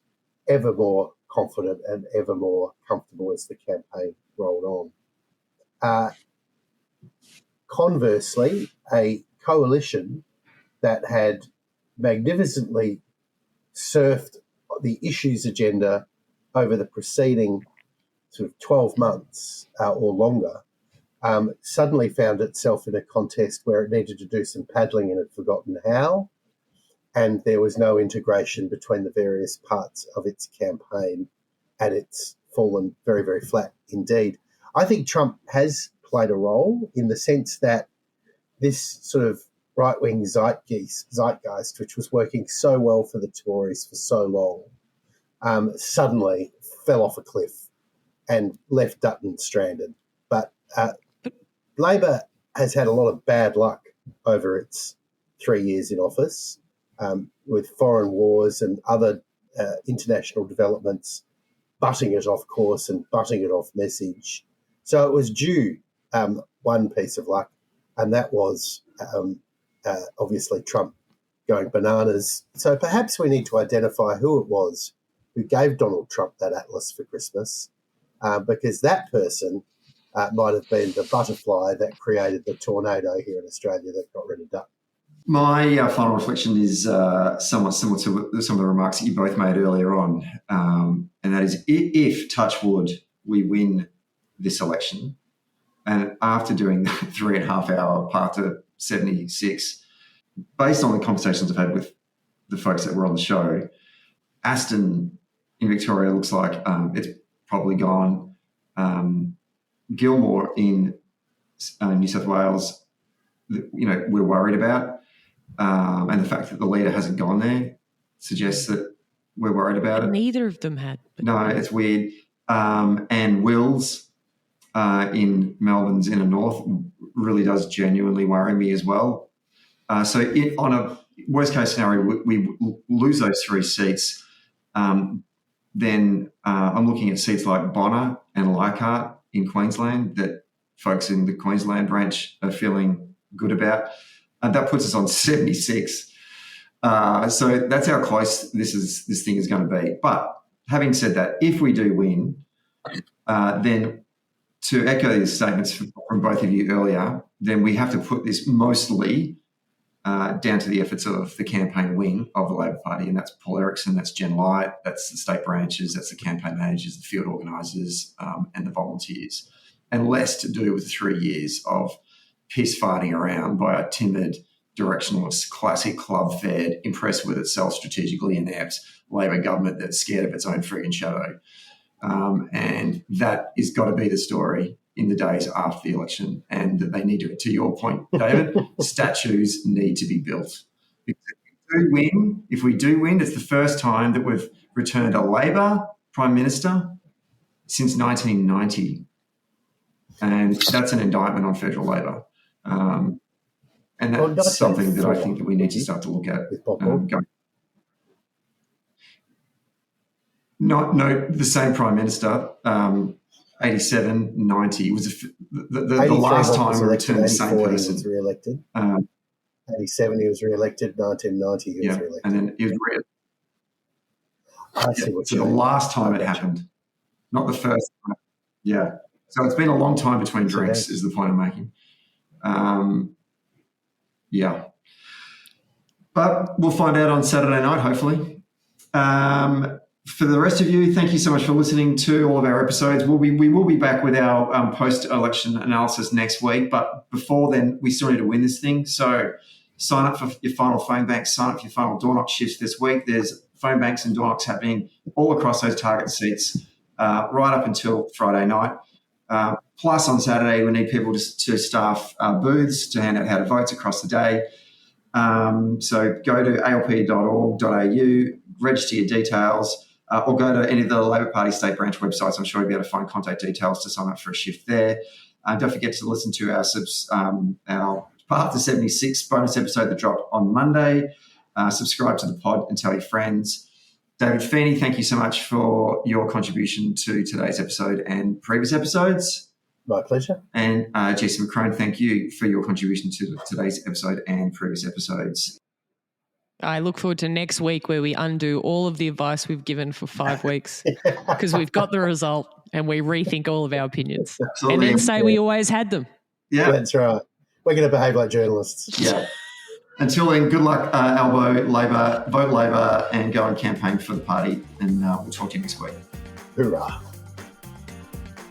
ever more confident and ever more comfortable as the campaign rolled on. Conversely, a coalition that had magnificently surfed the issues agenda over the preceding sort of 12 months or longer, suddenly found itself in a contest where it needed to do some paddling and had forgotten how, and there was no integration between the various parts of its campaign, and it's fallen very, very flat indeed. I think Trump has played a role in the sense that this sort of right-wing zeitgeist, which was working so well for the Tories for so long, suddenly fell off a cliff and left Dutton stranded. But Labor has had a lot of bad luck over its 3 years in office, with foreign wars and other international developments butting it off course and butting it off message. So it was due one piece of luck, and that was obviously Trump going bananas. So perhaps we need to identify who it was who gave Donald Trump that atlas for Christmas, because that person might have been the butterfly that created the tornado here in Australia that got rid of Dunn. My final reflection is somewhat similar to some of the remarks that you both made earlier on, and that is if, touch wood, we win this election, and after doing that 3.5 hour path to 76, based on the conversations I've had with the folks that were on the show, Aston in Victoria looks like it's probably gone. Gilmore in New South Wales, we're worried about. And the fact that the leader hasn't gone there suggests that we're worried about it. Neither of them had. No, it's weird. And Wills in Melbourne's inner north really does genuinely worry me as well. So on a worst-case scenario, we lose those 3 seats, then I'm looking at seats like Bonner and Leichhardt in Queensland that folks in the Queensland branch are feeling good about. That puts us on 76. So that's how close this thing is going to be. But having said that, if we do win, then to echo these statements from both of you earlier, then we have to put this mostly down to the efforts of the campaign wing of the Labor Party, and that's Paul Erickson, that's Jen Light, that's the state branches, that's the campaign managers, the field organisers, and the volunteers, and less to do with 3 years of piss farting around by a timid, directionless, classic club-fed, impressed with itself strategically inept Labor government that's scared of its own friggin' shadow. And that is got to be the story in the days after the election, and that they need to your point, David, statues need to be built. Because if we do win, it's the first time that we've returned a Labor Prime Minister since 1990. And that's an indictment on federal Labor. And that's something that I think that we need to start to look at. No, the same Prime Minister, 87, 90 was the last time we returned the same person. He was re-elected. 87 he was re-elected. 1990 he was re-elected. And then he was I see what so the last time it happened, not the first time. Yeah. So it's been a long time between drinks is the point I'm making. Yeah. But we'll find out on Saturday night, hopefully. For the rest of you, thank you so much for listening to all of our episodes. We will be back with our post-election analysis next week, but before then, we still need to win this thing. So sign up for your final phone banks, sign up for your final door knock shifts this week. There's phone banks and door knocks happening all across those target seats right up until Friday night. Plus, on Saturday, we need people to staff booths to hand out how to vote across the day. So go to alp.org.au, register your details, or go to any of the Labor Party state branch websites. I'm sure you'll be able to find contact details to sign up for a shift there. Don't forget to listen to our Path to 76 bonus episode that dropped on Monday. Subscribe to the pod and tell your friends. David Feeney, thank you so much for your contribution to today's episode and previous episodes. My pleasure. And Jessie McCrone, thank you for your contribution to today's episode and previous episodes. I look forward to next week where we undo all of the advice we've given for 5 weeks because we've got the result and we rethink all of our opinions. Absolutely. And then say we always had them. Yeah. That's right. We're going to behave like journalists. Yeah. Until then, good luck, Albo, Labor, vote Labor, and go and campaign for the party. And we'll talk to you next week. Hoorah.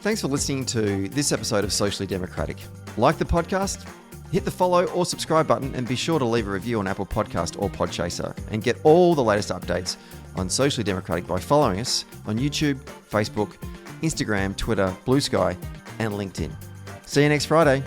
Thanks for listening to this episode of Socially Democratic. Like the podcast? Hit the follow or subscribe button and be sure to leave a review on Apple Podcast or Podchaser and get all the latest updates on Socially Democratic by following us on YouTube, Facebook, Instagram, Twitter, Blue Sky, and LinkedIn. See you next Friday.